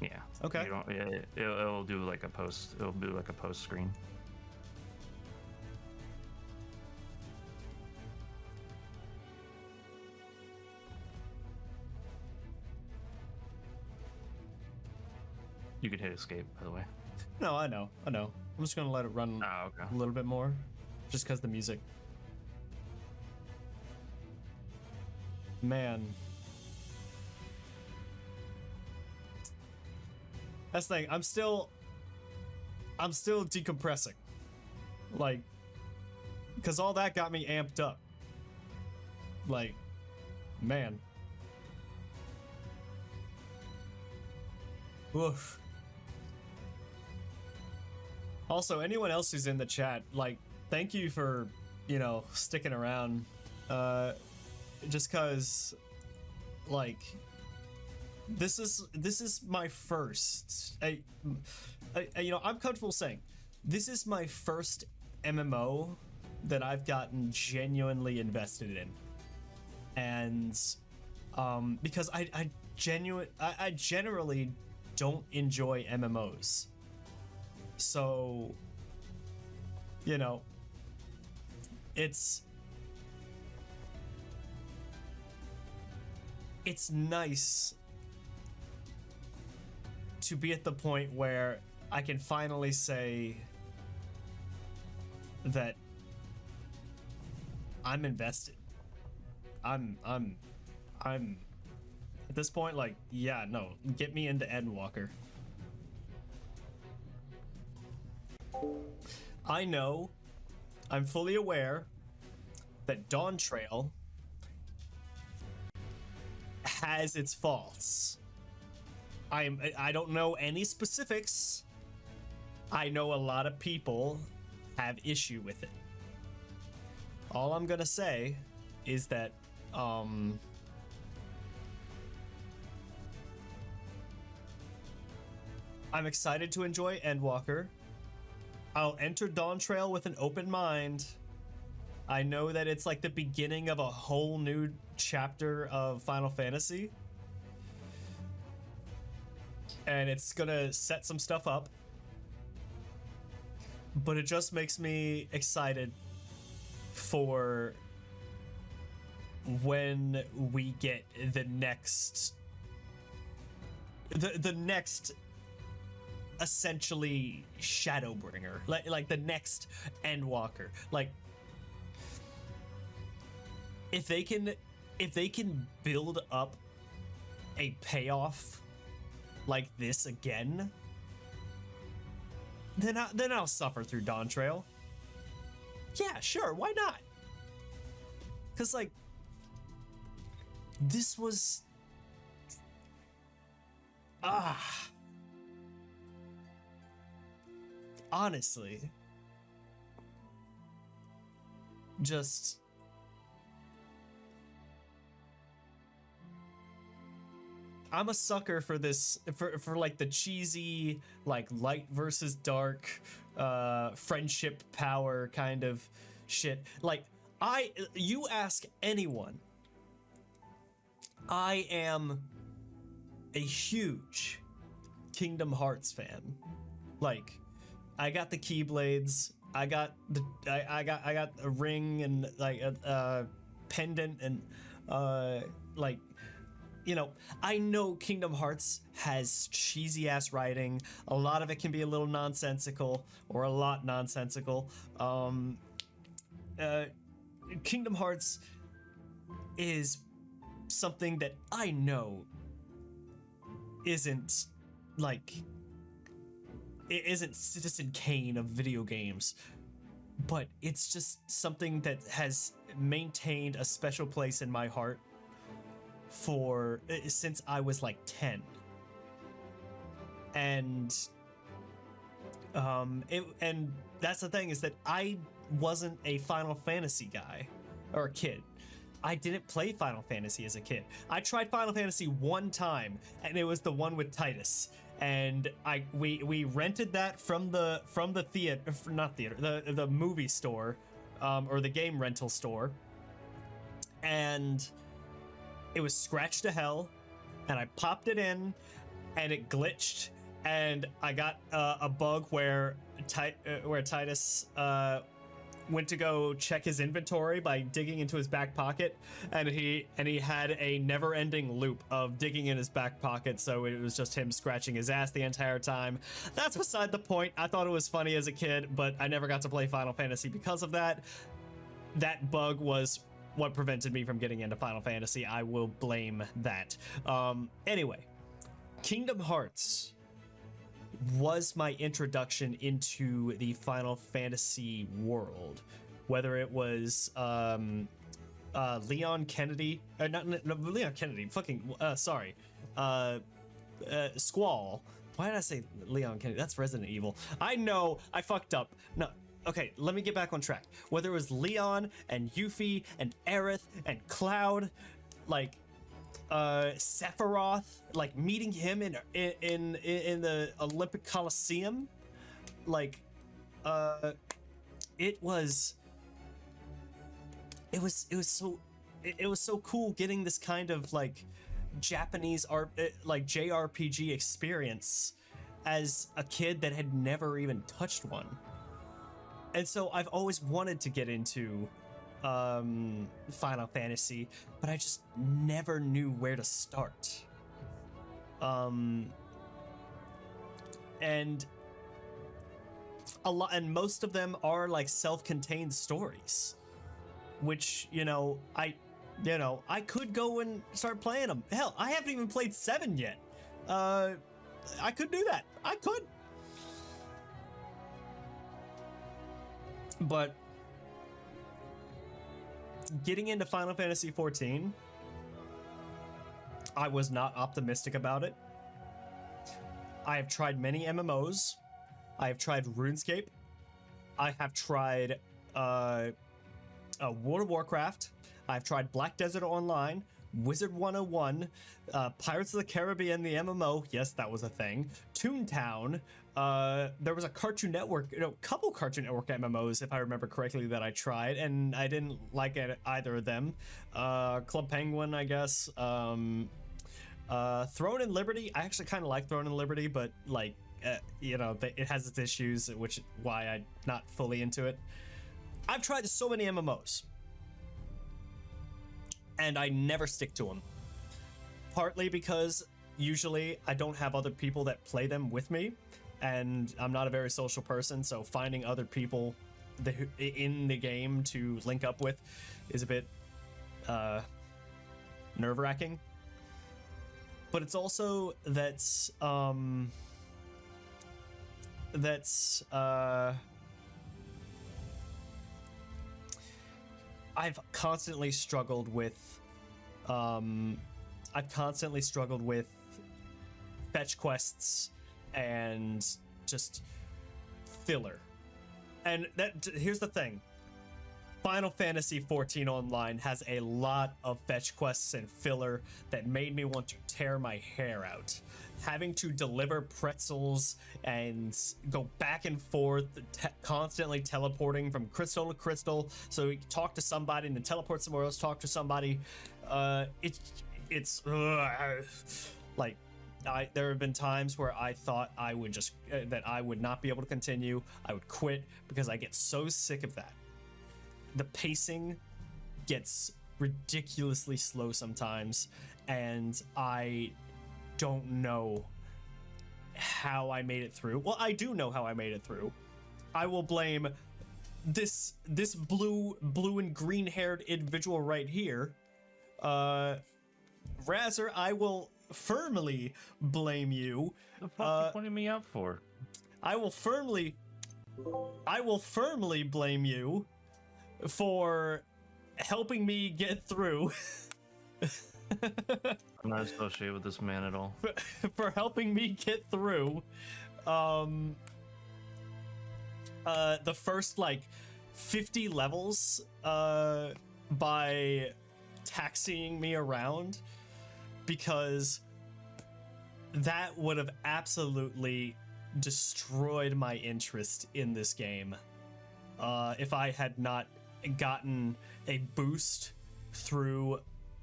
Yeah. Okay. You don't. It'll do like a post. It'll do like a post screen. You could hit escape, by the way. No, I know. I'm just gonna let it run a little bit more, just because the music. Man. That's the thing. I'm still decompressing. Like, because all that got me amped up. Like, man. Oof. Also, anyone else who's in the chat, like, thank you for, sticking around. Just cause, like, this is my first. I'm comfortable saying this is my first MMO that I've gotten genuinely invested in, and because I generally don't enjoy MMOs, so it's nice to be at the point where I can finally say that I'm invested. I'm at this point, like, yeah, no, get me into Endwalker. I know, I'm fully aware that Dawn Trail has its faults. I don't know any specifics. I know a lot of people have issue with it. All I'm gonna say is that I'm excited to enjoy Endwalker. I'll enter Dawn Trail with an open mind. I know that it's like the beginning of a whole new chapter of Final Fantasy, and it's gonna set some stuff up, but it just makes me excited for when we get the next the next essentially Shadowbringer, like the next Endwalker. Like if they can build up a payoff like this again, then I'll suffer through Dawn Trail. Yeah, sure, why not? Cause like this was honestly just I'm a sucker for this, for like the cheesy, like light versus dark, friendship power kind of shit. Like you ask anyone, I am a huge Kingdom Hearts fan. Like, I got the Keyblades, I got a ring and like a pendant and like, you know, I know Kingdom Hearts has cheesy ass writing. A lot of it can be a little nonsensical or a lot nonsensical. Kingdom Hearts is something that I know isn't like, it isn't Citizen Kane of video games, but it's just something that has maintained a special place in my heart for since I was like 10. And and that's the thing, is that I wasn't a Final Fantasy guy or a kid. I didn't play Final Fantasy as a kid. I tried Final Fantasy one time, and it was the one with Titus. And we rented that from the theater, not theater, the movie store, or the game rental store. And it was scratched to hell, and I popped it in, and it glitched, and I got a bug where Titus went to go check his inventory by digging into his back pocket, and he had a never-ending loop of digging in his back pocket, so it was just him scratching his ass the entire time. That's beside the point. I thought it was funny as a kid, but I never got to play Final Fantasy because of that. That bug was what prevented me from getting into Final Fantasy. I will blame that. Anyway, Kingdom Hearts was my introduction into the Final Fantasy world. Whether it was Leon Kennedy, not Leon Kennedy, fucking sorry, Squall. Why did I say Leon Kennedy? That's Resident Evil. I know, I fucked up. No. Okay, let me get back on track. Whether it was Leon and Yuffie and Aerith and Cloud, like Sephiroth, like meeting him in the Olympic Coliseum, like it was so cool getting this kind of like Japanese art, like JRPG experience as a kid that had never even touched one. And so I've always wanted to get into Final Fantasy, but I just never knew where to start. And most of them are like self-contained stories, which, I could go and start playing them. Hell, I haven't even played 7 yet. I could do that. I could. But getting into Final Fantasy XIV, I was not optimistic about it. I have tried many MMOs. I have tried RuneScape. I have tried World of Warcraft. I've tried Black Desert Online, Wizard 101, Pirates of the Caribbean, the MMO. Yes, that was a thing. Toontown. There was a Cartoon Network, couple Cartoon Network MMOs, if I remember correctly, that I tried, and I didn't like either of them. Club Penguin, I guess. Throne and Liberty. I actually kind of like Throne and Liberty, but like, it has its issues, which is why I'm not fully into it. I've tried so many MMOs. and I never stick to them. Partly because usually I don't have other people that play them with me, and I'm not a very social person, so finding other people in the game to link up with is a bit nerve-wracking. But it's also I've constantly struggled with fetch quests and just filler. And here's the thing. Final Fantasy XIV Online has a lot of fetch quests and filler that made me want to tear my hair out. Having to deliver pretzels and go back and forth, constantly teleporting from crystal to crystal, so you talk to somebody and then teleport somewhere else, talk to somebody. It's like, there have been times where I thought I would just that I would not be able to continue. I would quit because I get so sick of that. The pacing gets ridiculously slow sometimes, and I don't know how I made it through. Well, I do know how I made it through. I will blame this blue and green haired individual right here. Razzer, I will firmly blame you. The fuck are you pointing me out for? I will firmly blame you for helping me get through. I'm not associated with this man at all. For helping me get through the first like 50 levels by taxiing me around, because that would have absolutely destroyed my interest in this game if I had not gotten a boost through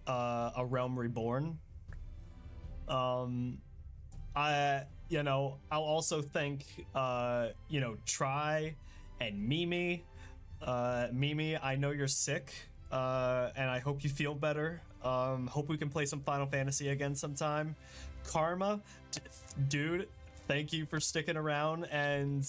A Realm Reborn. I'll also thank Try and Mimi. Mimi, I know you're sick, and I hope you feel better. Hope we can play some Final Fantasy again sometime. Karma, dude, thank you for sticking around, and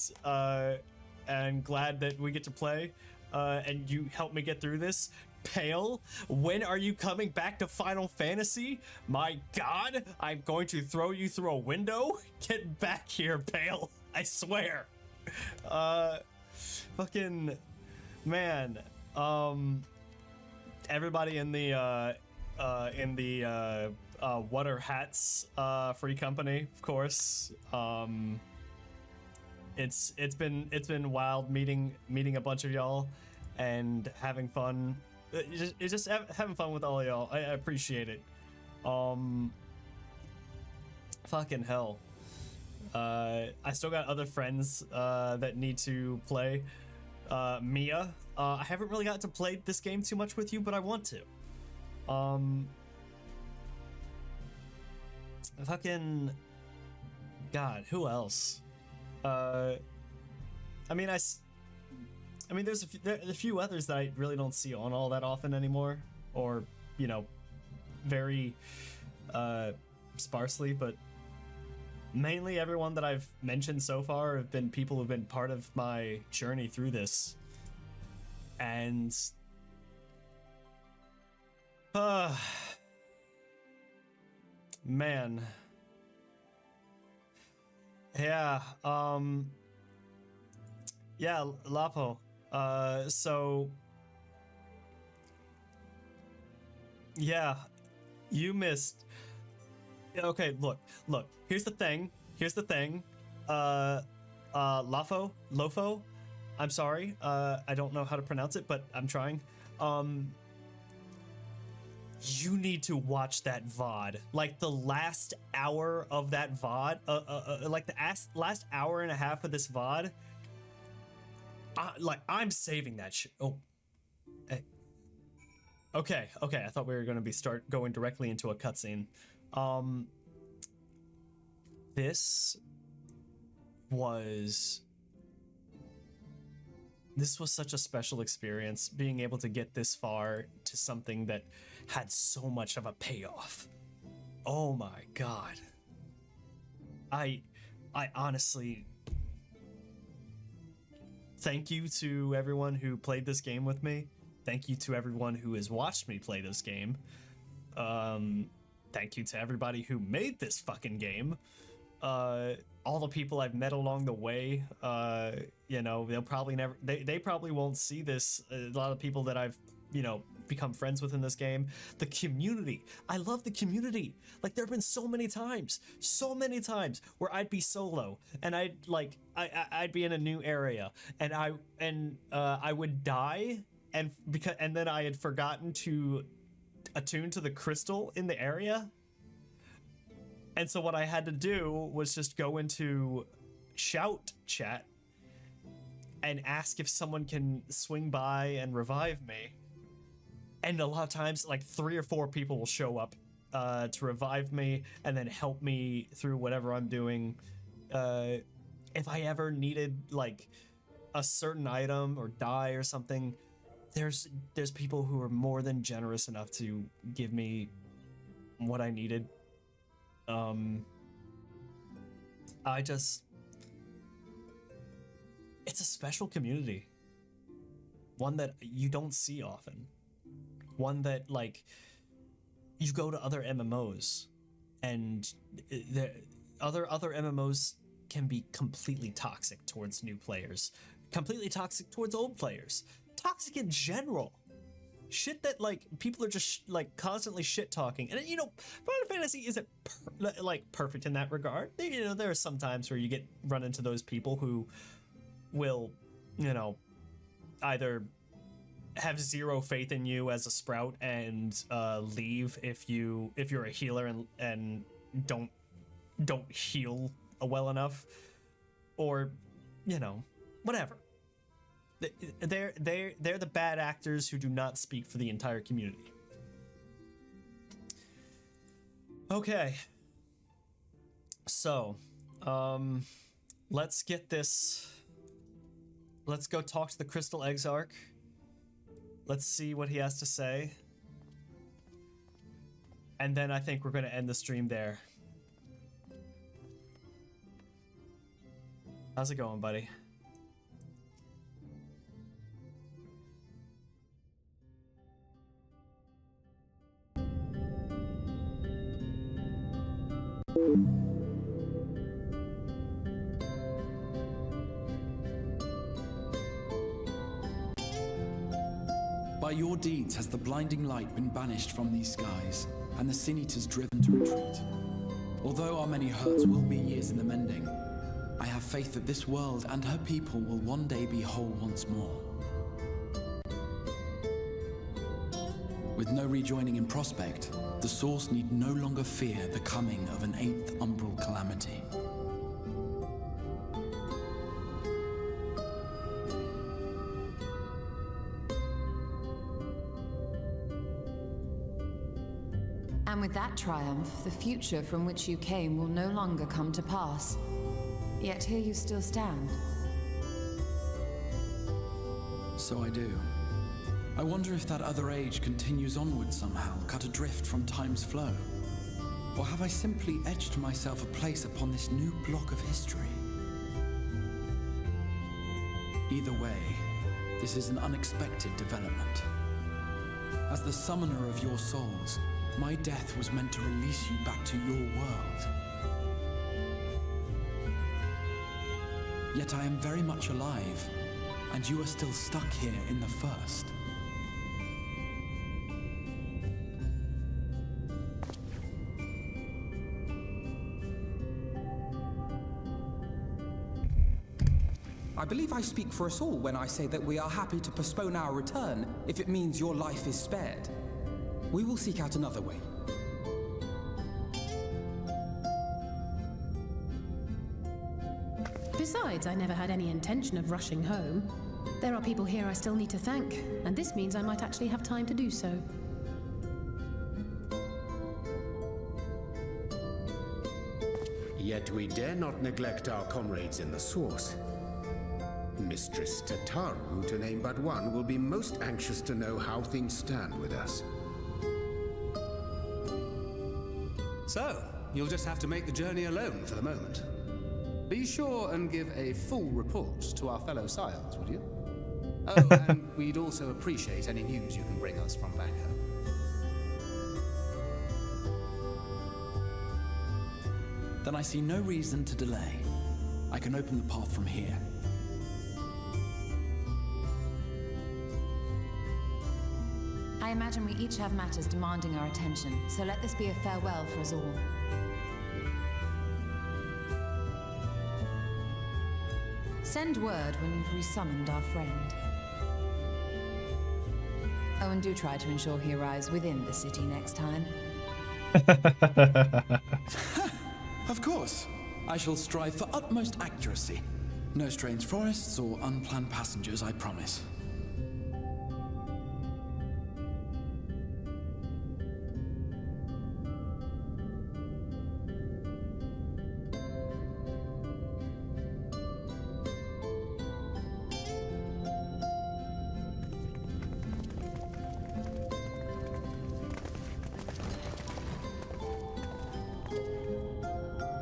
glad that we get to play, and you helped me get through this. Pale, when are you coming back to Final Fantasy? My God, I'm going to throw you through a window. Get back here, Pale. I swear. Fucking man. Everybody in the What Are Hats free company, of course. It's been wild meeting a bunch of y'all and having fun. Just having fun with all of y'all. I appreciate it. Fucking hell. I still got other friends that need to play. Mia, I haven't really got to play this game too much with you, but I want to. Fucking God, who else? I mean, there's a few others that I really don't see on all that often anymore, or very sparsely, but mainly everyone that I've mentioned so far have been people who've been part of my journey through this. And man. Yeah, yeah, Lapo. So yeah, you missed. Okay, look. Here's the thing. Lofo. I'm sorry. I don't know how to pronounce it, but I'm trying. You need to watch that VOD. Like the last hour of that VOD, like the last hour and a half of this VOD. I'm saving that shit. Oh, hey. Okay. I thought we were going to be going directly into a cutscene. This was this was such a special experience, being able to get this far to something that had so much of a payoff. Oh my god. I honestly, thank you to everyone who played this game with me. Thank you to everyone who has watched me play this game. Thank you to everybody who made this fucking game. All the people I've met along the way. You know, they'll probably never, they probably won't see this. A lot of people that I've, you know, become friends with in this game. The community. I love the community. Like, there have been so many times where I'd be solo and I'd be in a new area and I would die and then I had forgotten to attune to the crystal in the area. And so what I had to do was just go into shout chat and ask if someone can swing by and revive me. And a lot of times, like 3 or 4 people will show up to revive me and then help me through whatever I'm doing. If I ever needed like a certain item or die or something, there's people who are more than generous enough to give me what I needed. It's a special community. One that you don't see often. One that, like, you go to other MMOs and the other MMOs can be completely toxic towards new players, completely toxic towards old players, toxic in general. Shit that, like, people are just like constantly shit talking. And, you know, Final Fantasy isn't perfect in that regard. You know, there are some times where you run into those people who will, you know, either have zero faith in you as a sprout and leave if you're a healer and don't heal well enough, or, you know, whatever. They're the bad actors who do not speak for the entire community. Okay. So, let's get this. Let's go talk to the Crystal Exarch. Let's see what he has to say. And then I think we're going to end the stream there. How's it going, buddy? By your deeds has the blinding light been banished from these skies, and the Sin Eaters driven to retreat. Although our many hurts will be years in the mending, I have faith that this world and her people will one day be whole once more. With no rejoining in prospect, the Source need no longer fear the coming of an 8th umbral calamity. And with that triumph, the future from which you came will no longer come to pass. Yet here you still stand. So I do. I wonder if that other age continues onward somehow, cut adrift from time's flow. Or have I simply etched myself a place upon this new block of history? Either way, this is an unexpected development. As the summoner of your souls, my death was meant to release you back to your world. Yet I am very much alive, and you are still stuck here in the First. I believe I speak for us all when I say that we are happy to postpone our return if it means your life is spared. We will seek out another way. Besides, I never had any intention of rushing home. There are people here I still need to thank, and this means I might actually have time to do so. Yet we dare not neglect our comrades in the Source. Mistress Tataru, to name but one, will be most anxious to know how things stand with us. So, you'll just have to make the journey alone for the moment. Be sure and give a full report to our fellow scions, would you? Oh, and we'd also appreciate any news you can bring us from back home. Then I see no reason to delay. I can open the path from here. I imagine we each have matters demanding our attention, so let this be a farewell for us all. Send word when you've resummoned our friend. Oh, and do try to ensure he arrives within the city next time. Of course. I shall strive for utmost accuracy. No strange forests or unplanned passengers, I promise.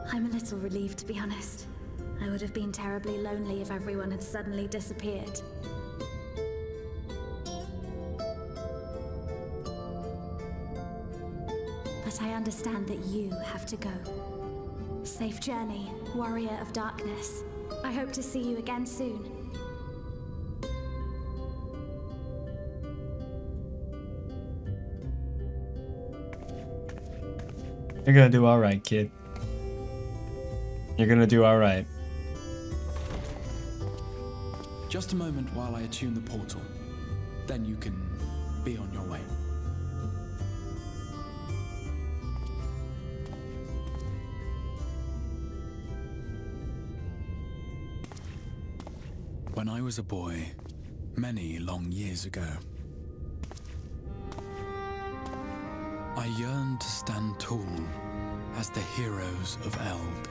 I'm a little relieved, to be honest. I would have been terribly lonely if everyone had suddenly disappeared. But I understand that you have to go. Safe journey, warrior of darkness. I hope to see you again soon. You're gonna do alright, kid. You're gonna do alright. Just a moment while I attune the portal. Then you can be on your way. When I was a boy, many long years ago, I yearned to stand tall as the heroes of Eld.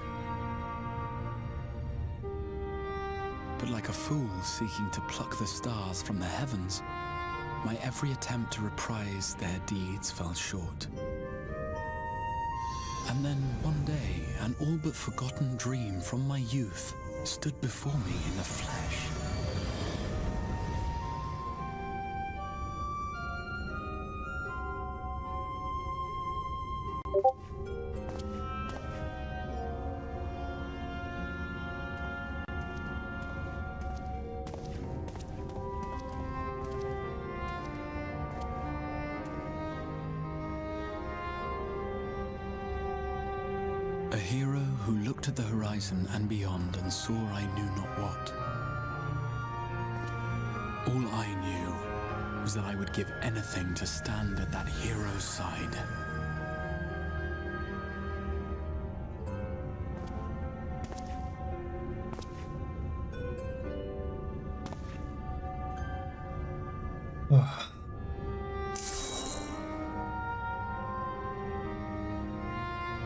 But like a fool seeking to pluck the stars from the heavens, my every attempt to reprise their deeds fell short. And then one day, an all but forgotten dream from my youth stood before me in the flesh. A hero who looked at the horizon and beyond and saw I knew not what. All I knew was that I would give anything to stand at that hero's side.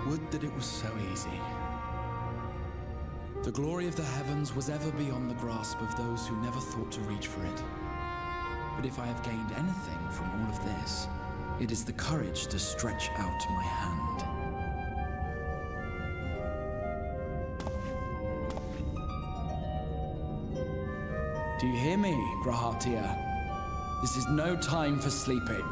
Would that it was so easy. The glory of the heavens was ever beyond the grasp of those who never thought to reach for it. But if I have gained anything from all of this, it is the courage to stretch out my hand. Do you hear me, Grahatia? This is no time for sleeping.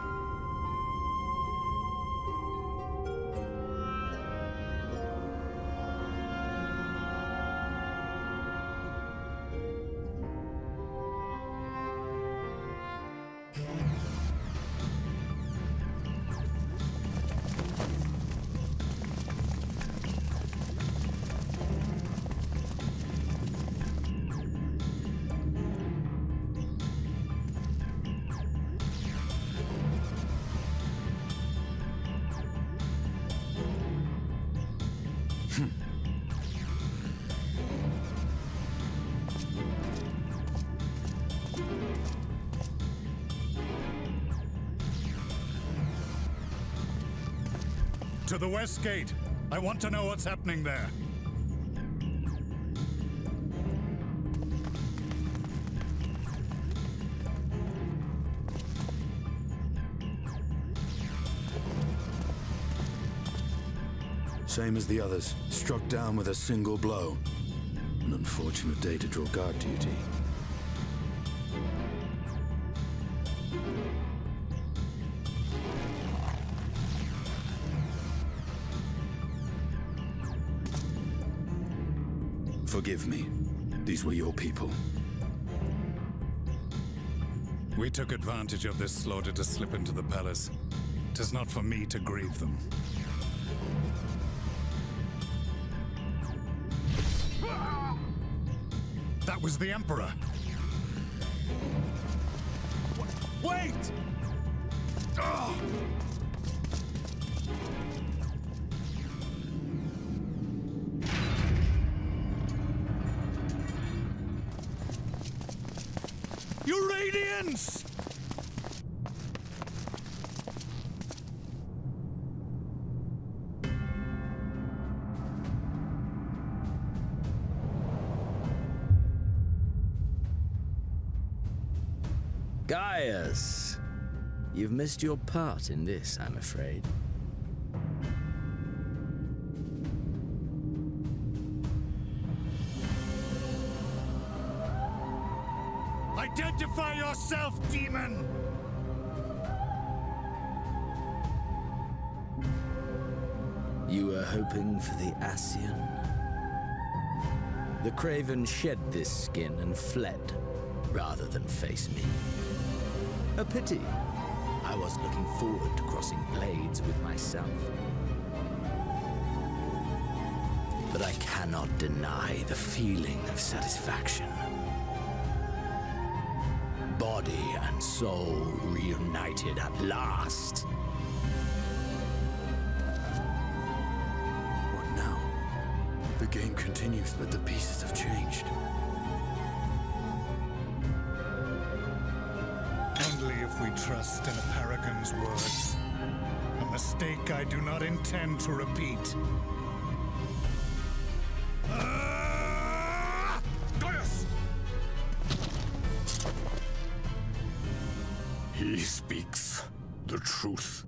To the west gate. I want to know what's happening there. Same as the others, struck down with a single blow. An unfortunate day to draw guard duty. Forgive me. These were your people. We took advantage of this slaughter to slip into the palace. 'Tis not for me to grieve them. That was the Emperor! Wait! You Radiants! Gaius, you've missed your part in this, I'm afraid. Identify yourself, demon! You were hoping for the Ascian? The Craven shed this skin and fled, rather than face me. A pity. I was looking forward to crossing blades with myself. But I cannot deny the feeling of satisfaction. Body and soul reunited at last. What now? The game continues, but the pieces have changed. Only if we trust in a paragon's words. A mistake I do not intend to repeat. Gaius! He speaks the truth.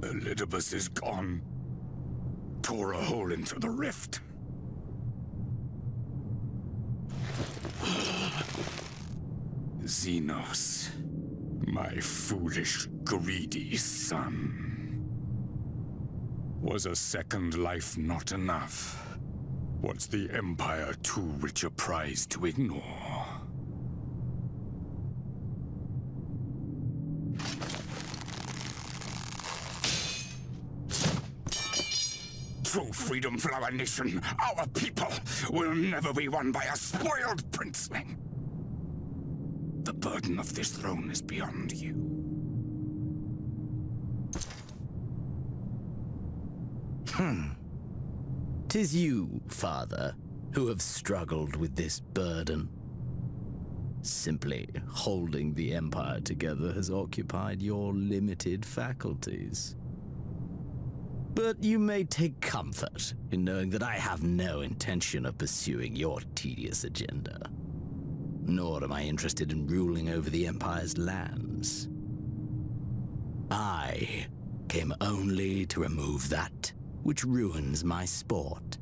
Elidibus is gone. Tore a hole into the rift. Xenos, my foolish, greedy son. Was a second life not enough? Was the Empire too rich a prize to ignore? True freedom for our nation, our people, will never be won by a spoiled princeling. The burden of this throne is beyond you. Tis you, father, who have struggled with this burden. Simply holding the Empire together has occupied your limited faculties. But you may take comfort in knowing that I have no intention of pursuing your tedious agenda. Nor am I interested in ruling over the Empire's lands. I came only to remove that which ruins my sport.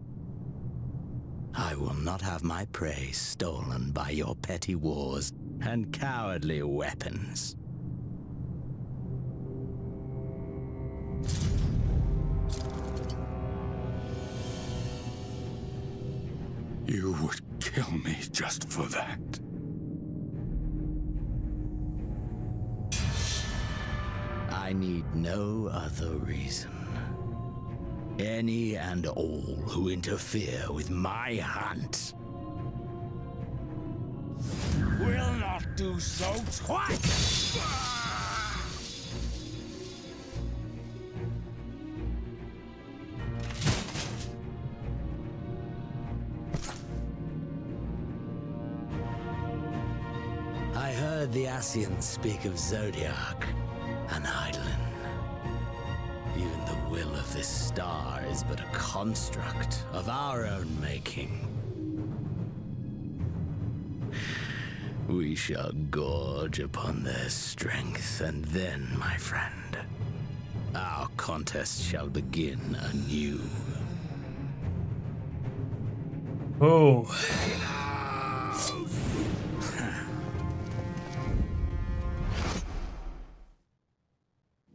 I will not have my prey stolen by your petty wars and cowardly weapons. You would kill me just for that. I need no other reason. Any and all who interfere with my hunt Will not do so twice! I heard the Ascians speak of Zodiac and Eidolon. Even the will of this star is but a construct of our own making. We shall gorge upon their strength, and then, my friend, our contest shall begin anew. Oh.